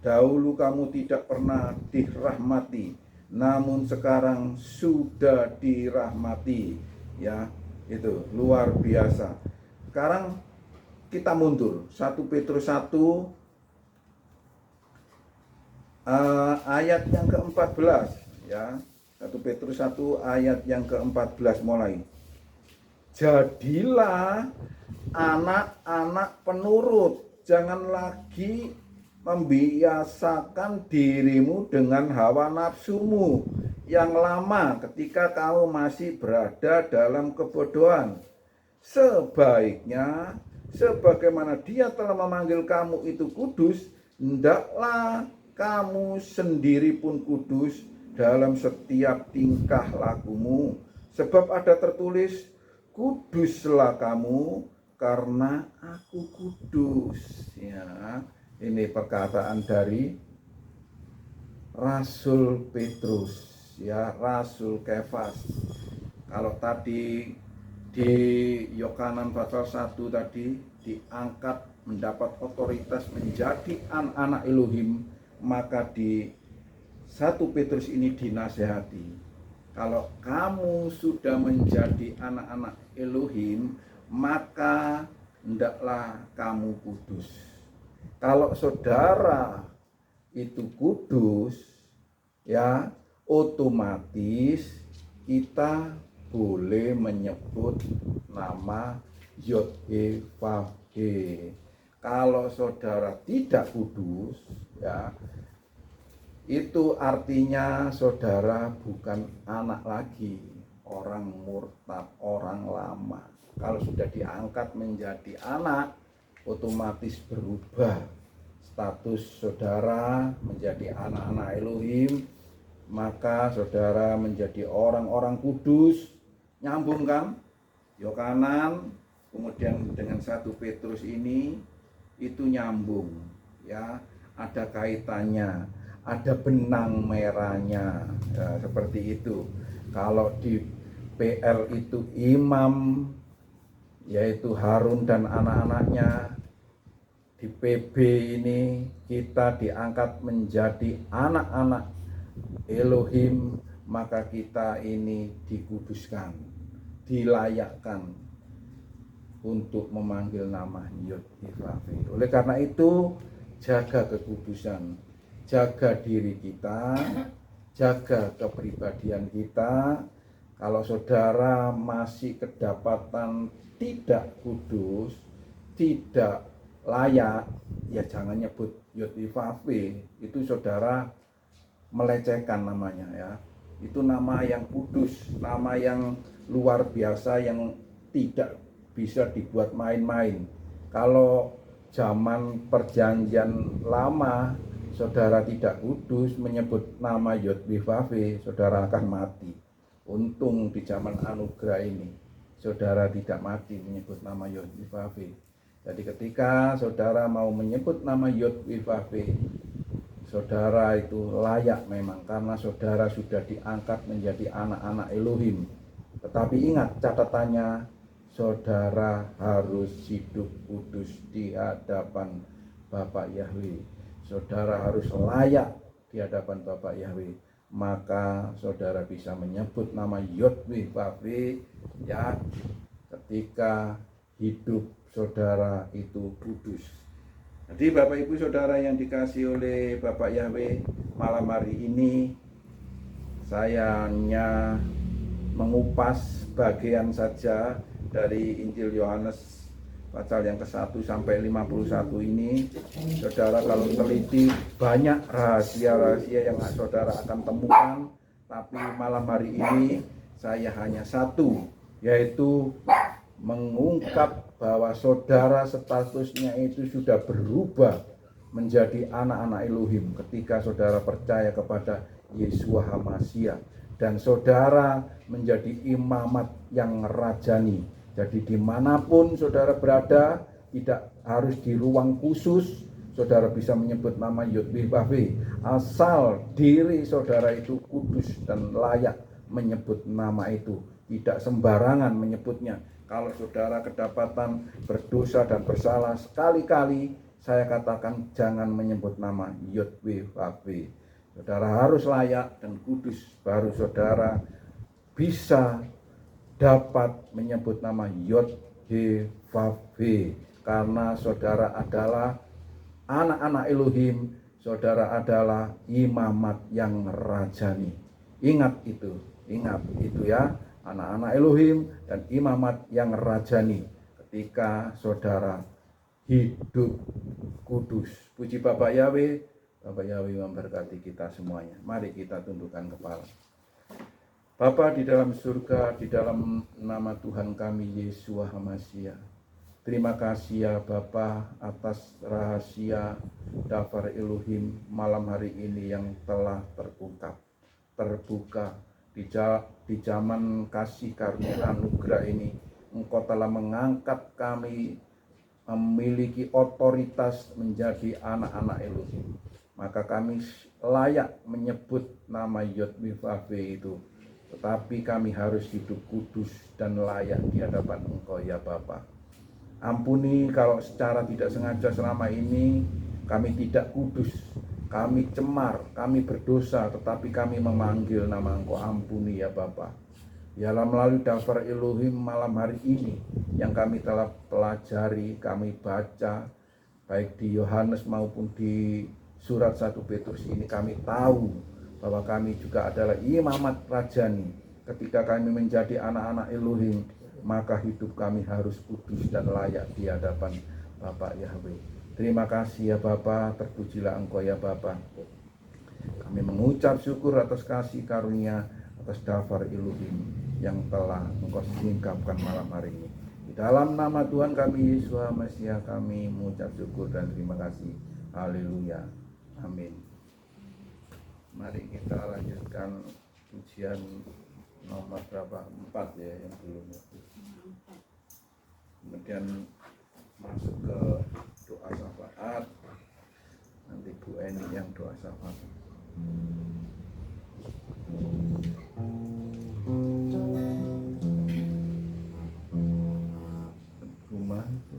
Dahulu kamu tidak pernah dirahmati, namun sekarang sudah dirahmati. Ya, itu luar biasa. Sekarang kita mundur. 1 Petrus 1 ayat yang ke-14, ya. 1 Petrus 1 ayat yang ke-14 mulai. Jadilah anak-anak penurut, jangan lagi membiasakan dirimu dengan hawa nafsumu yang lama ketika kamu masih berada dalam kebodohan. Sebaiknya, sebagaimana Dia telah memanggil kamu itu kudus, hendaklah kamu sendiri pun kudus dalam setiap tingkah lakumu. Sebab ada tertulis, kuduslah kamu karena aku kudus. Ya, ini perkataan dari Rasul Petrus, ya, Rasul Kefas. Kalau tadi di Yohanan pasal 1 tadi diangkat mendapat otoritas menjadi anak-anak Elohim, maka di 1 Petrus ini dinasehati. Kalau kamu sudah menjadi anak-anak Elohim, maka hendaklah kamu kudus. Kalau saudara itu kudus, ya, otomatis kita boleh menyebut nama Yod-Heh-Vah-He. Kalau saudara tidak kudus, ya, itu artinya saudara bukan anak lagi, orang murtad, orang lama. Kalau sudah diangkat menjadi anak, otomatis berubah status saudara menjadi anak-anak Elohim, maka saudara menjadi orang-orang kudus. Nyambung kan? Yohanan kemudian dengan 1 Petrus ini itu nyambung, ya, ada kaitannya, ada benang merahnya, ya, seperti itu. Kalau di PL itu imam, yaitu Harun dan anak-anaknya, di PB ini kita diangkat menjadi anak-anak Elohim, maka kita ini dikuduskan, dilayakkan untuk memanggil nama Yod-Heh-Vah-He. Oleh karena itu, jaga kekudusan, jaga diri kita, jaga kepribadian kita. Kalau saudara masih kedapatan tidak kudus, tidak layak, ya jangan nyebut Yod-Heh-Vah-He. Itu saudara melecehkan namanya, ya. Itu nama yang kudus, nama yang luar biasa, yang tidak bisa dibuat main-main. Kalau zaman perjanjian lama saudara tidak kudus menyebut nama Yod-Heh-Vah-He, saudara akan mati. Untung di zaman anugerah ini saudara tidak mati menyebut nama Yod-Heh-Vah-He. Jadi ketika saudara mau menyebut nama Yod-Heh-Vah-He, saudara itu layak memang, karena saudara sudah diangkat menjadi anak-anak Elohim. Tetapi ingat catatannya, saudara harus hidup kudus di hadapan Bapak Yahweh. Saudara harus layak di hadapan Bapak Yahweh, maka saudara bisa menyebut nama Yod-Heh-Vah-He, ya, ketika hidup saudara itu kudus. Jadi Bapak Ibu Saudara yang dikasihi oleh Bapak Yahweh, malam hari ini saya hanya mengupas bagian saja dari Injil Yohanes pasal yang ke-1 sampai 51 ini. Saudara kalau teliti banyak rahasia-rahasia yang saudara akan temukan, tapi malam hari ini saya hanya satu, yaitu mengungkap bahwa saudara statusnya itu sudah berubah menjadi anak-anak Elohim ketika saudara percaya kepada Yeshua HaMashiach dan saudara menjadi imamat yang rajani. Jadi dimanapun saudara berada, tidak harus di ruang khusus, saudara bisa menyebut nama Yod-Weh-Wah-Weh, asal diri saudara itu kudus dan layak menyebut nama itu, tidak sembarangan menyebutnya. Kalau saudara kedapatan berdosa dan bersalah sekali-kali, saya katakan jangan menyebut nama Yod-Weh-Wah-Weh. Saudara harus layak dan kudus, baru saudara bisa dapat menyebut nama Yod-Weh-Wah-Weh, karena saudara adalah anak-anak Elohim, saudara adalah imamat yang rajani. Ingat itu ya, anak-anak Elohim dan imamat yang rajani ketika saudara hidup kudus. Puji Bapak Yahweh. Bapak Yahweh memberkati kita semuanya. Mari kita tundukkan kepala. Bapa di dalam surga, di dalam nama Tuhan kami Yeshua HaMashiach, terima kasih ya Bapa atas rahasia Dafar Elohim malam hari ini yang telah terbuka di zaman kasih karunia anugerah ini. Engkau telah mengangkat kami memiliki otoritas menjadi anak-anak Elohim. Maka kami layak menyebut nama Yod-Weh-Wah-Weh itu. Tetapi kami harus hidup kudus dan layak di hadapan Engkau ya Bapa. Ampuni kalau secara tidak sengaja selama ini kami tidak kudus, kami cemar, kami berdosa, tetapi kami memanggil nama Engkau. Ampuni ya Bapa. Biarlah melalui Dafar Elohim malam hari ini yang kami telah pelajari, kami baca, baik di Yohanes maupun di surat 1 Petrus ini, kami tahu bahwa kami juga adalah imamat rajani. Ketika kami menjadi anak-anak Elohim, maka hidup kami harus kudus dan layak di hadapan Bapak Yahweh. Terima kasih ya Bapa, terpujilah Engkau ya Bapa. Kami mengucap syukur atas kasih karunia, atas Dafar Elohim yang telah Engkau singkapkan malam hari ini. Di dalam nama Tuhan kami Yeshua HaMashiach kami mengucap syukur dan terima kasih. Haleluya. Amin. Mari kita lanjutkan ujian nomor berapa? 4 ya yang belum. Kemudian masuk ke doa syafaat. Nanti Bu Eni yang doa syafaat. Rumah itu.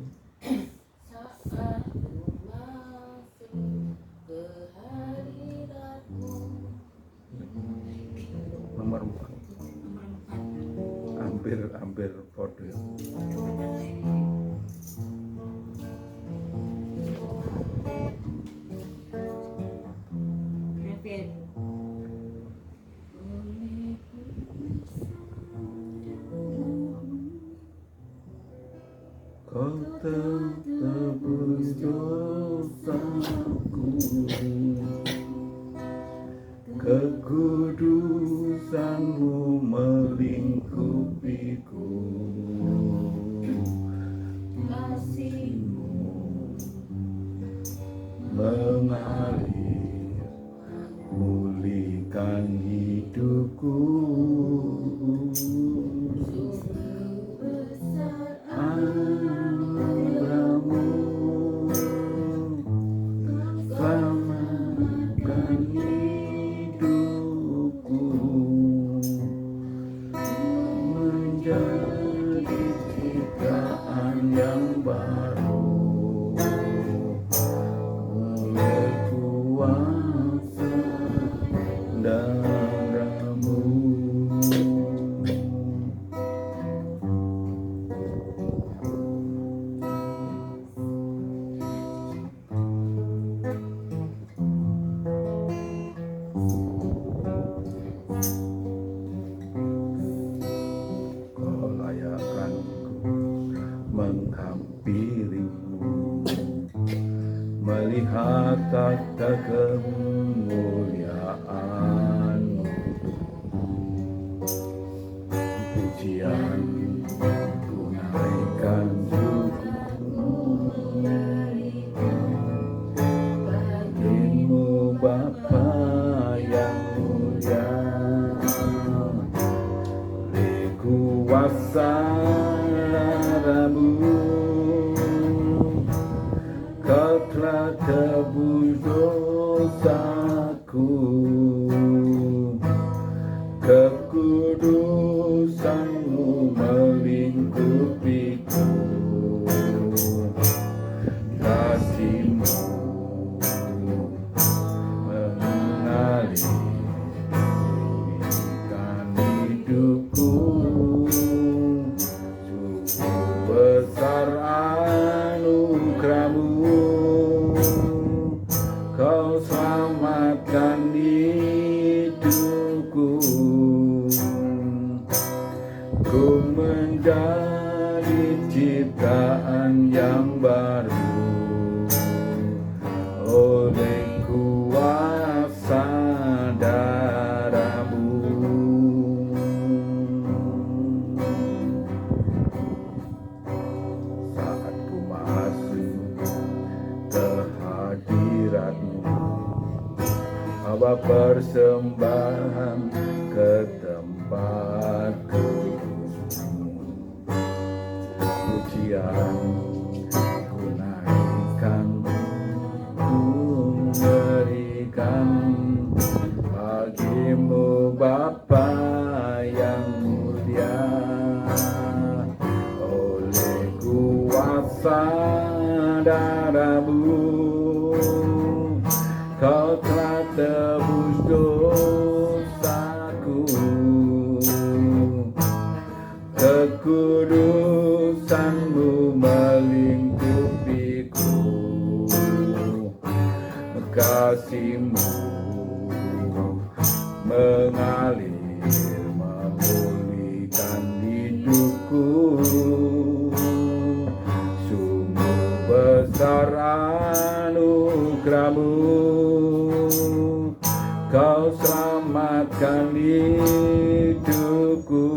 Nomor 4. Hampir podo. Kau tebus dosaku, kekudusanmu melingkupiku, kasihmu mengalir, pulihkan hidupku. Melihat tata kemuliaan-Mu, pujian ku naikkan syukur baru oleh kuasa darah-Mu. Saat ku masuk ke hadirat-Mu, Bapa, persembahan ke tempat kudus-Mu. Pujian ku naikkan, ku berikan bagi-Mu Bapa yang mulia. Oleh kuasa darah-Mu, Kau telah tebus dosaku. Kekudusan-Mu melingkupiku. Kasih-Mu mengalir memulihkan hidupku. Sungguh besar anugerah-Mu, Kau selamatkan hidupku.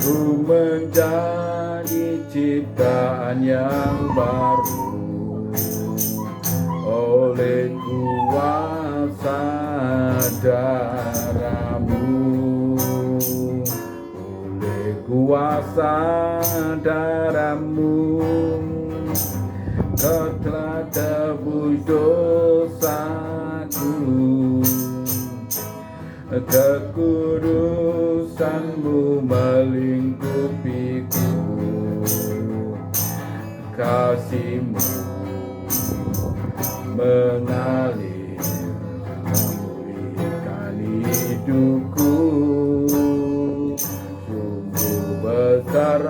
Ku menjadi ciptaan yang baru oleh kuasa darah-Mu. Oleh kuasa darah-Mu, Kau telah tebus dosaku. Kekudusan-Mu melingkupiku. Kasih-Mu mengalir memulihkan hidupku. Sungguh besar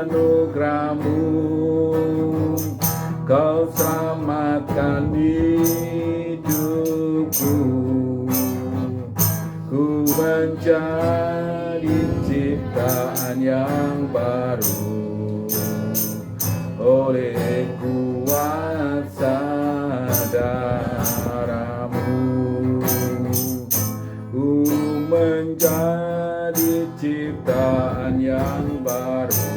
anugerah-Mu, Kau selamatkan hidupku. Ku menjadi ciptaan yang baru oleh kuasa darah-Mu. Ku menjadi ciptaan yang baru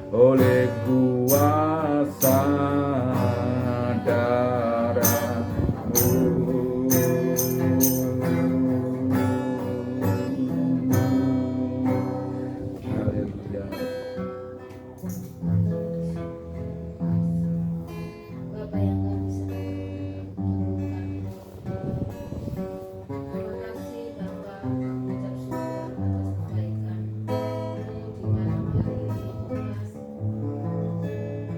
oleh kuasa darah-Mu. Haleluya. Bapa yang kami sembahkan, terima kasih Bapa, mengucap syukur atas kebaikan di malam hari ini Tuhan.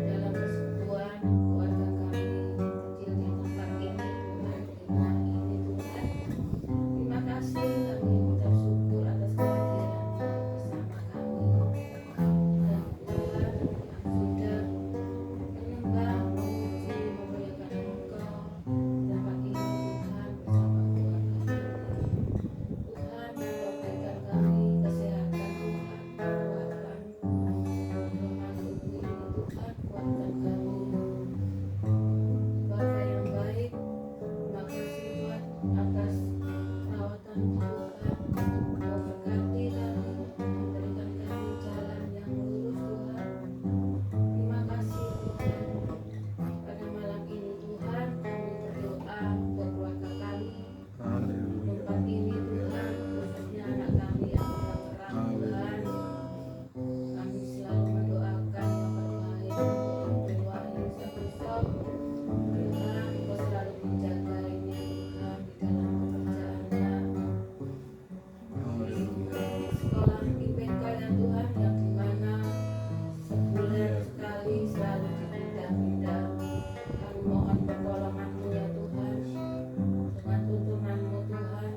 Dalam persekutuan keluarga kami kecil di tempat ini Tuhan, di rumah ini Tuhan, terima kasih kami mengucap syukur atas kehadiran bersama kami dan Tuhan yang sudah menyembah, memuji, memuliakan Engkau tempat ini Tuhan bersama keluarga kami. Tuhan, Engkau berikan kami kesehatan, kekuatan, termasuk ini Tuhan, kuatkan kami. Bapa yang baik, terima kasih Tuhan atas perawatan Tuhan. Kau berkati kami, memberikan kami jalan yang lurus Tuhan. Terima kasih Tuhan. Pada malam ini Tuhan, kami berdoa untuk keluarga kami. Haleluya. Tempat ini Tuhan, khususnya anak kami yang terang Tuhan. Kami selalu mendoakan yang terbaik untuk Tuhan Yesus Kristus. Tuhan, Engkau selalu menjaganya Tuhan di dalam pekerjaannya, di sekolah IPK ya Tuhan, yang dimana sebulan sekali selalu dipindah-pindah. Kami mohon pertolongan-Mu ya Tuhan, dengan tuntunan-Mu Tuhan,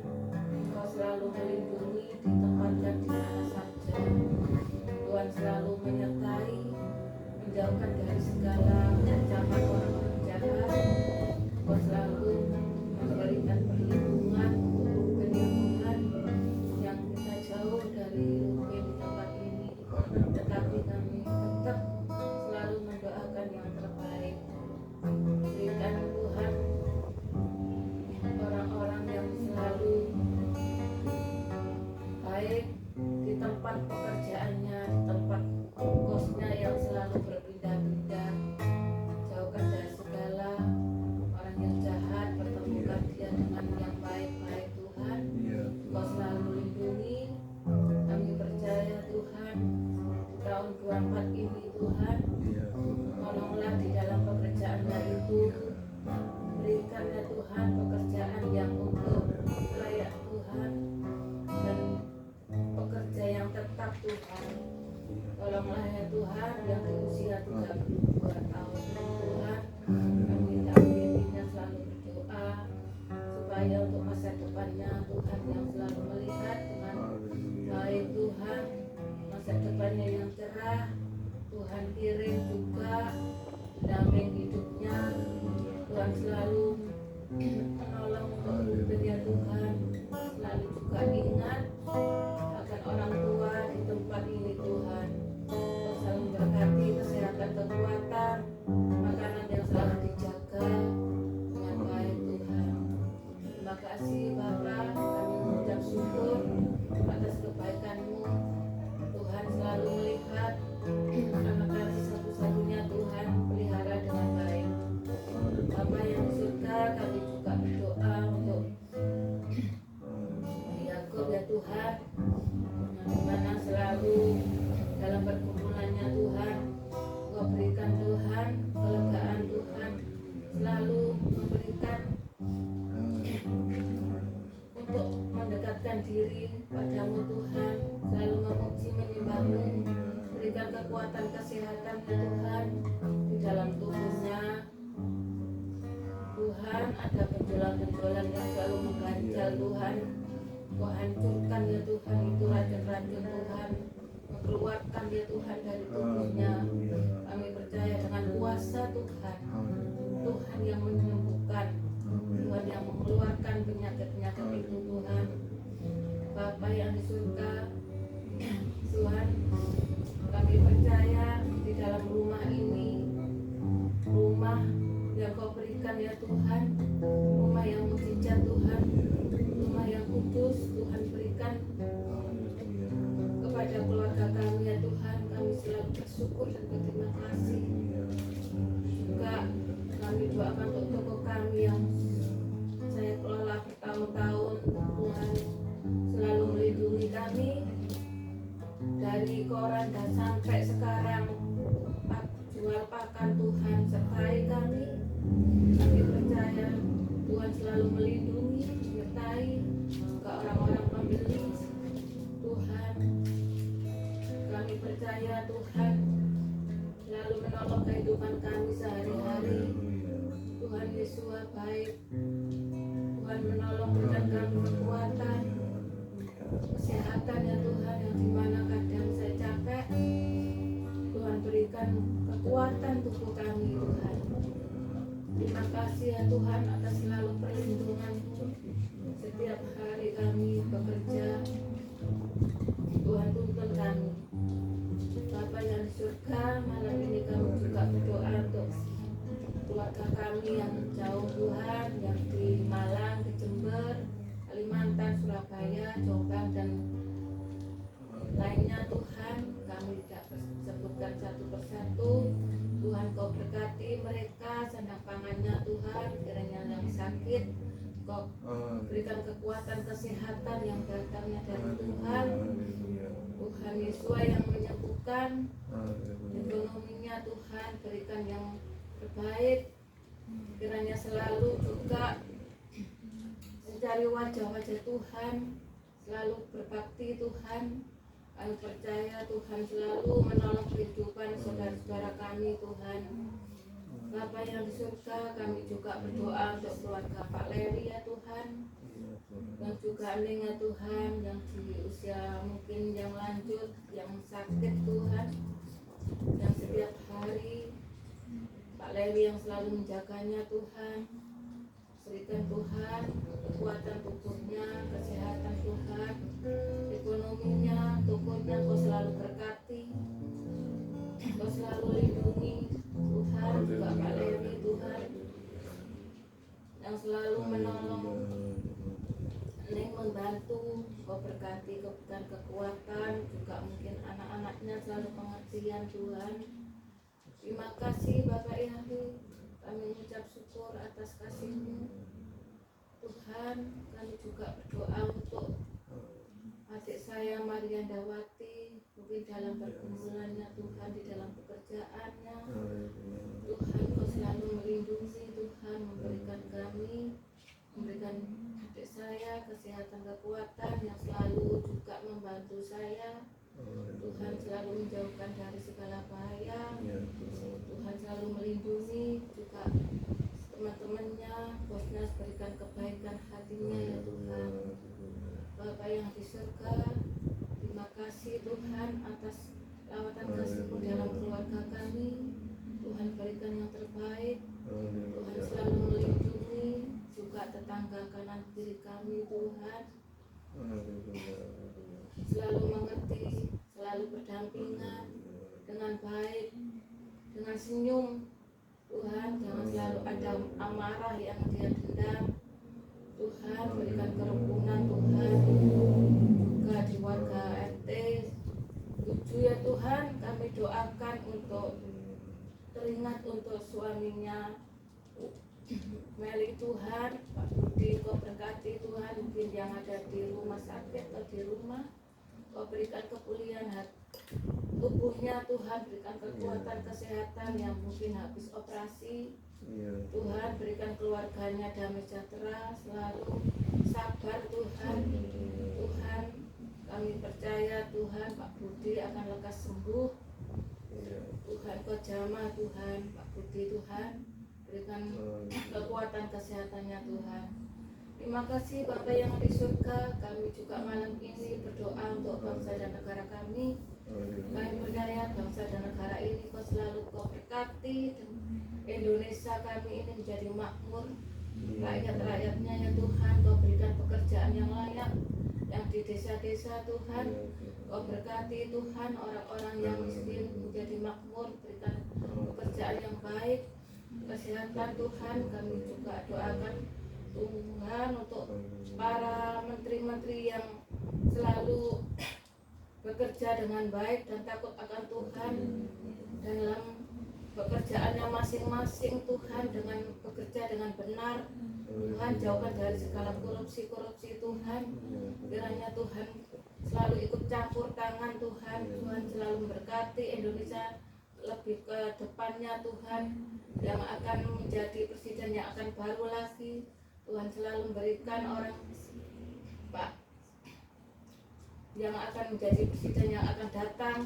Engkau selalu melindungi, ditempatkan di mana saja. Tuhan selalu menyertai, menjauhkan dari segala ancaman orang-orang jahat. Engkau selalu memberikan perlindungan, perlindungan yang kita jauh dari hidup di tempat ini. Tetapi kami 24 ini Tuhan, Iya Tuhan. tolonglah di dalam pekerjaannya itu, berikanlah Tuhan pekerjaan yang untuk layak Tuhan dan pekerja yang tetap Tuhan. Tolonglah ya Tuhan yang di usia 32 tahun Tuhan, kami dampinginya selalu berdoa supaya untuk masa depannya Tuhan yang selalu melihat dengan baik Tuhan, masa depannya yang cerah Tuhan kirim juga damping hidupnya. Tuhan selalu menolong untuk hidupnya Tuhan, selalu juga ingat akan orang tua di tempat ini Tuhan. Tuhan selalu berkati kesehatan, kekuatan, makanan yang selalu dijaga dengan baik Tuhan. Terima kasih Bapa, kami mengucap syukur atas kebaikan-Mu. Tuhan selalu melihat anak kami satu-satunya Tuhan pelihara dengan baik. Bapa yang di surga, kami juga berdoa untuk Yakub ya Tuhan, yang dimana selalu dalam pergumulannya Tuhan, Kau berikan Tuhan kelegaan Tuhan, selalu memberikan untuk mendekatkan diri padamu Tuhan, selalu memuji menyembah-Mu, berikan kekuatan kesehatan ya Tuhan di dalam tubuhnya. Tuhan, ada benjolan-benjolan yang selalu mengganjal Tuhan, Kau hancurkan ya Tuhan itu racun-racun Tuhan, mengeluarkan ya Tuhan dari tubuhnya. Kami percaya dengan kuasa Tuhan, Tuhan yang menyembuhkan, Tuhan yang mengeluarkan penyakit-penyakit itu Tuhan. Bapa yang di surga, Tuhan, kami percaya di dalam rumah ini, rumah yang Kau berikan ya Tuhan, rumah yang mujizat Tuhan, rumah yang kudus Tuhan berikan kepada keluarga kami ya Tuhan. Kami selalu bersyukur dan berterima kasih. Juga kami doakan untuk toko kami yang saya kelola bertahun-tahun, Tuhan selalu melindungi kami dari koran dan sampai sekarang jual pakan Tuhan sertai kami. Kami percaya Tuhan selalu melindungi, menyertai juga orang-orang pembeli Tuhan. Kami percaya Tuhan selalu menolong kehidupan kami sehari-hari. Tuhan Yesus baik, Tuhan menolong berikan kami kekuatan, kesehatan ya Tuhan, yang dimana kadang saya capek, Tuhan berikan kekuatan tubuh kami Tuhan. Terima kasih ya Tuhan atas selalu perlindungan setiap hari kami bekerja. Tuhan tuntun kami. Bapa yang di surga, malam ini kami juga berdoa untuk keluarga kami yang jauh Tuhan, yang di Malang, di Jember, Kalimantan, Surabaya, Jombang dan lainnya Tuhan. Kami tidak sebutkan satu persatu. Tuhan Kau berkati mereka, sandang pangannya Tuhan, kiranya yang sakit Kau berikan kekuatan kesehatan yang datangnya dari Tuhan. Tuhan Yesus yang menyembuhkan, ekonominya Tuhan berikan yang terbaik. Kiranya selalu juga mencari wajah-wajah Tuhan, selalu berbakti Tuhan. Kami percaya Tuhan selalu menolong kehidupan saudara-saudara kami Tuhan. Bapa yang di surga, kami juga berdoa untuk keluarga Pak Leri ya Tuhan, yang juga Ning ya Tuhan, yang di usia mungkin yang lanjut, yang sakit Tuhan, yang setiap hari Pak Leri yang selalu menjaganya Tuhan. Berikan Tuhan kekuatan tubuhnya, kesehatan Tuhan, ekonominya, tokonya Kau selalu berkati, Kau selalu lindungi Tuhan. Juga Pak Leri Tuhan yang selalu menolong, Neng membantu, Kau berkati, Kau berikan kekuatan, juga mungkin anak-anaknya selalu pengertian Tuhan. Terima kasih Bapak Ilahi, kami mengucap syukur atas kasih-Mu Tuhan. Kami juga berdoa untuk adik saya Maria Dawati, mungkin dalam pergumulannya Tuhan, di dalam pekerjaannya Tuhan, Kau selalu melindungi Tuhan, memberikan kami, memberikan adik saya kesehatan, kekuatan yang selalu juga membantu saya. Tuhan selalu menjauhkan dari segala bahaya. Tuhan selalu melindungi juga teman-temannya, bosnya, berikan kebaikan hatinya ya Tuhan. Bapa yang di surga, terima kasih Tuhan atas lawatan kasih-Mu dalam keluarga kami. Tuhan berikan yang terbaik. Tuhan selalu melindungi juga tetangga kanan kiri kami Tuhan. Selalu mengerti, selalu berdampingan dengan baik, dengan senyum. Tuhan, jangan selalu ada amarah yang dia dendam. Tuhan, berikan kerukunan Tuhan juga di warga RT 7 ya Tuhan. Kami doakan untuk teringat untuk suaminya Meli Tuhan, Pak Budi, Kau berkati Tuhan, mungkin yang ada di rumah sakit atau di rumah, Kau berikan kepulihan tubuhnya Tuhan, berikan kekuatan kesehatan yang mungkin habis operasi. Tuhan, berikan keluarganya damai sejahtera, selalu sabar Tuhan. Tuhan, kami percaya Tuhan Pak Budi akan lekas sembuh. Tuhan, Kau jamah Tuhan Pak Budi Tuhan, berikan kekuatan kesehatannya Tuhan. Terima kasih Bapa yang di surga, kami juga malam ini berdoa untuk bangsa dan negara kami. Kami percaya bangsa dan negara ini Kau selalu Kau berkati, dan Indonesia kami ini menjadi makmur. Rakyat-rakyatnya ya Tuhan, Kau berikan pekerjaan yang layak, yang di desa-desa Tuhan. Kau berkati Tuhan orang-orang yang miskin menjadi makmur, berikan pekerjaan yang baik, kesehatan Tuhan. Kami juga doakan Tuhan untuk para menteri-menteri yang selalu bekerja dengan baik dan takut akan Tuhan dalam pekerjaannya masing-masing Tuhan, dengan bekerja dengan benar Tuhan. Jauhkan dari segala korupsi Tuhan. Kiranya Tuhan selalu ikut campur tangan Tuhan. Tuhan selalu memberkati Indonesia lebih ke depannya Tuhan, yang akan menjadi presiden yang akan baru lagi. Tuhan selalu memberikan orang Pak yang akan menjadi presiden yang akan datang.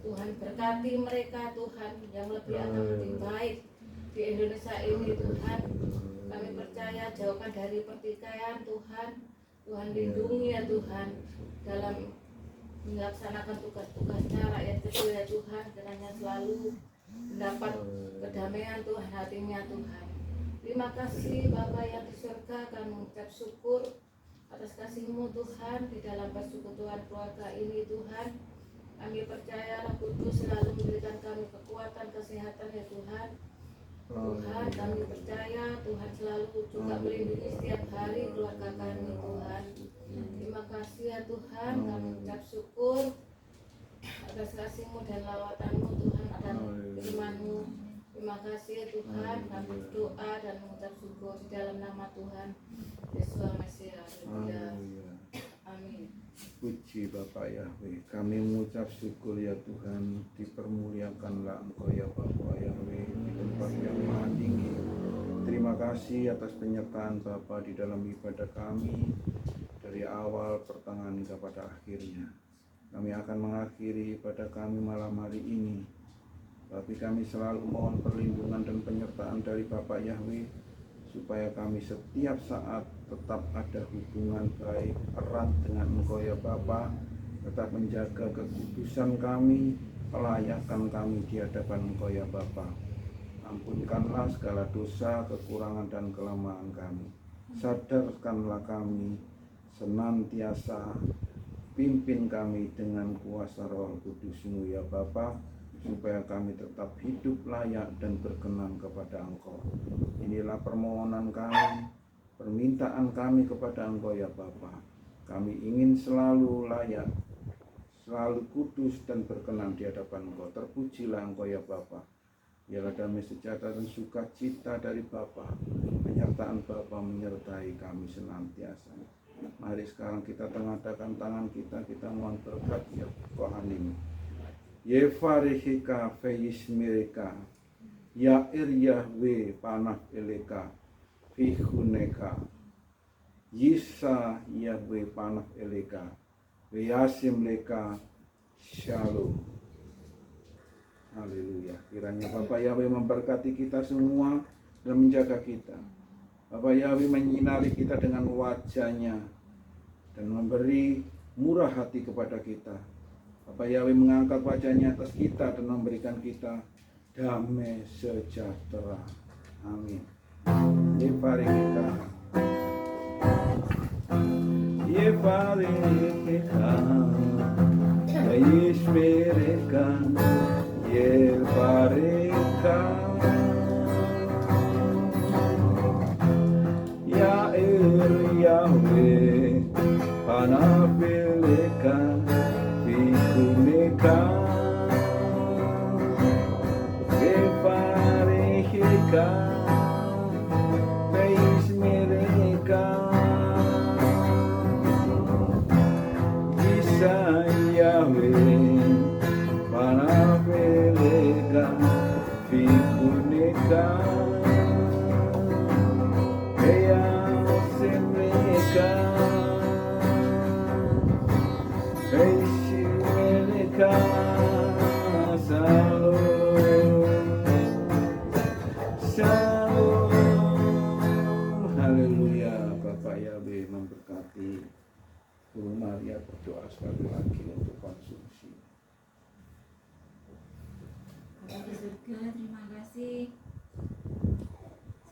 Tuhan berkati mereka Tuhan, yang lebih akan lebih baik di Indonesia ini Tuhan. Kami percaya, jauhkan dari pertikaian Tuhan. Tuhan lindungi ya Tuhan dalam melaksanakan tugas-tugasnya rakyat kecil ya Tuhan. Kiranya selalu mendapat kedamaian Tuhan hatinya Tuhan. Terima kasih Bapa yang di surga, kami mengucap syukur atas kasih-Mu Tuhan di dalam persekutuan keluarga ini Tuhan. Kami percaya Roh Kudus selalu memberikan kami kekuatan, kesehatan ya Tuhan. Tuhan, kami percaya Tuhan selalu juga melindungi setiap hari keluarga kami Tuhan. Terima kasih ya Tuhan, kami mengucap syukur atas kasih-Mu dan lawatan-Mu Tuhan, dan firman-Mu. Terima kasih Tuhan, kami berdoa dan mengucap syukur di dalam nama Tuhan Yesus Mesias. Haleluya. Amin. Puji Bapak Yahweh, kami mengucap syukur ya Tuhan, dipermuliakanlah Engkau ya Bapak Yahweh di tempat yang maha tinggi. Terima kasih atas penyertaan Bapak di dalam ibadah kami dari awal, pertengahan hingga pada akhirnya. Kami akan mengakhiri ibadah kami malam hari ini, tapi kami selalu mohon perlindungan dan penyertaan dari Bapak Yahweh, supaya kami setiap saat tetap ada hubungan baik erat dengan Engkau ya Bapa, tetap menjaga kekudusan kami, kelayakan kami di hadapan Engkau ya Bapa. Ampunkanlah segala dosa, kekurangan dan kelemahan kami. Sadarkanlah kami senantiasa, pimpin kami dengan kuasa Roh Kudus-Mu ya Bapa, supaya kami tetap hidup layak dan berkenan kepada Engkau. Inilah permohonan kami, permintaan kami kepada Engkau ya Bapa. Kami ingin selalu layak, selalu kudus dan berkenan di hadapan Engkau. Terpujilah Engkau ya Bapa. Biarlah damai sejahtera dan sukacita dari Bapa, penyertaan Bapa menyertai kami senantiasa. Mari sekarang kita tengadakan tangan kita mohon berkat ya Tuhan ini. Yefarihika feismirika, ya Yahweh panah eleka, fihuneka, Yisa Yahweh panah eleka, Yasim leka, Shalom. Haleluya. Kiranya Bapak Yahweh memberkati kita semua dan menjaga kita. Bapak Yahweh menyinari kita dengan wajahnya dan memberi murah hati kepada kita. Bapak Yahweh mengangkat wajahnya atas kita dan memberikan kita damai sejahtera. Amin. Yefarihika, Yefarihika, Yishmereka, Yefarihika, Ya Yahweh, Panapeleka, Vikuneka, Yefarihika, Veismereka, Yisa Yahweh, Panapeleka, Vikuneka, Veyasemeka, Veismereka, Shalom. Haleluya. Bapak Yahweh memberkati. Bu Maria berdoa sekali lagi untuk konsumsi. Bapak di surga, terima kasih.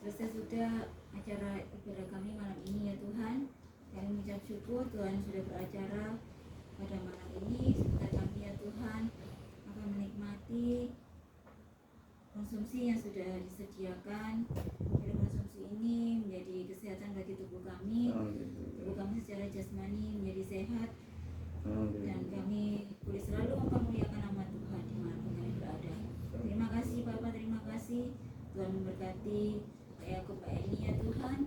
Selesai sudah acara ibadah kami malam ini ya Tuhan. Kami mengucap syukur Tuhan sudah beracara pada malam ini. Sebentar kami ya Tuhan akan menikmati konsumsi yang sudah disediakan. Bila konsumsi ini menjadi kesehatan bagi tubuh kami. Tubuh kami secara jasmani menjadi sehat. Dan kami boleh selalu mempermuliakan nama Tuhan dimanapun kami berada. Terima kasih Bapak, terima kasih. Tuhan memberkati Pak Yakub, Pak Eni ya Tuhan.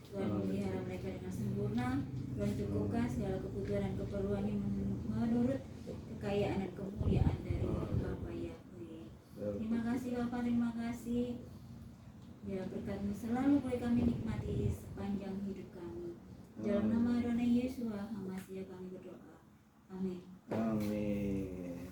Tuhan memelihara mereka dengan sempurna. Tuhan cukupkan segala kebutuhan dan keperluan yang menurut kekayaan dan kemuliaan dari Bapak Yahweh. Terima kasih Bapak, terima kasih. Ya berkat-Mu selalu boleh kami nikmati sepanjang hidup kami. Dalam nama Adonai Yesus, Hamasiya kami berdoa. Amin. Amin.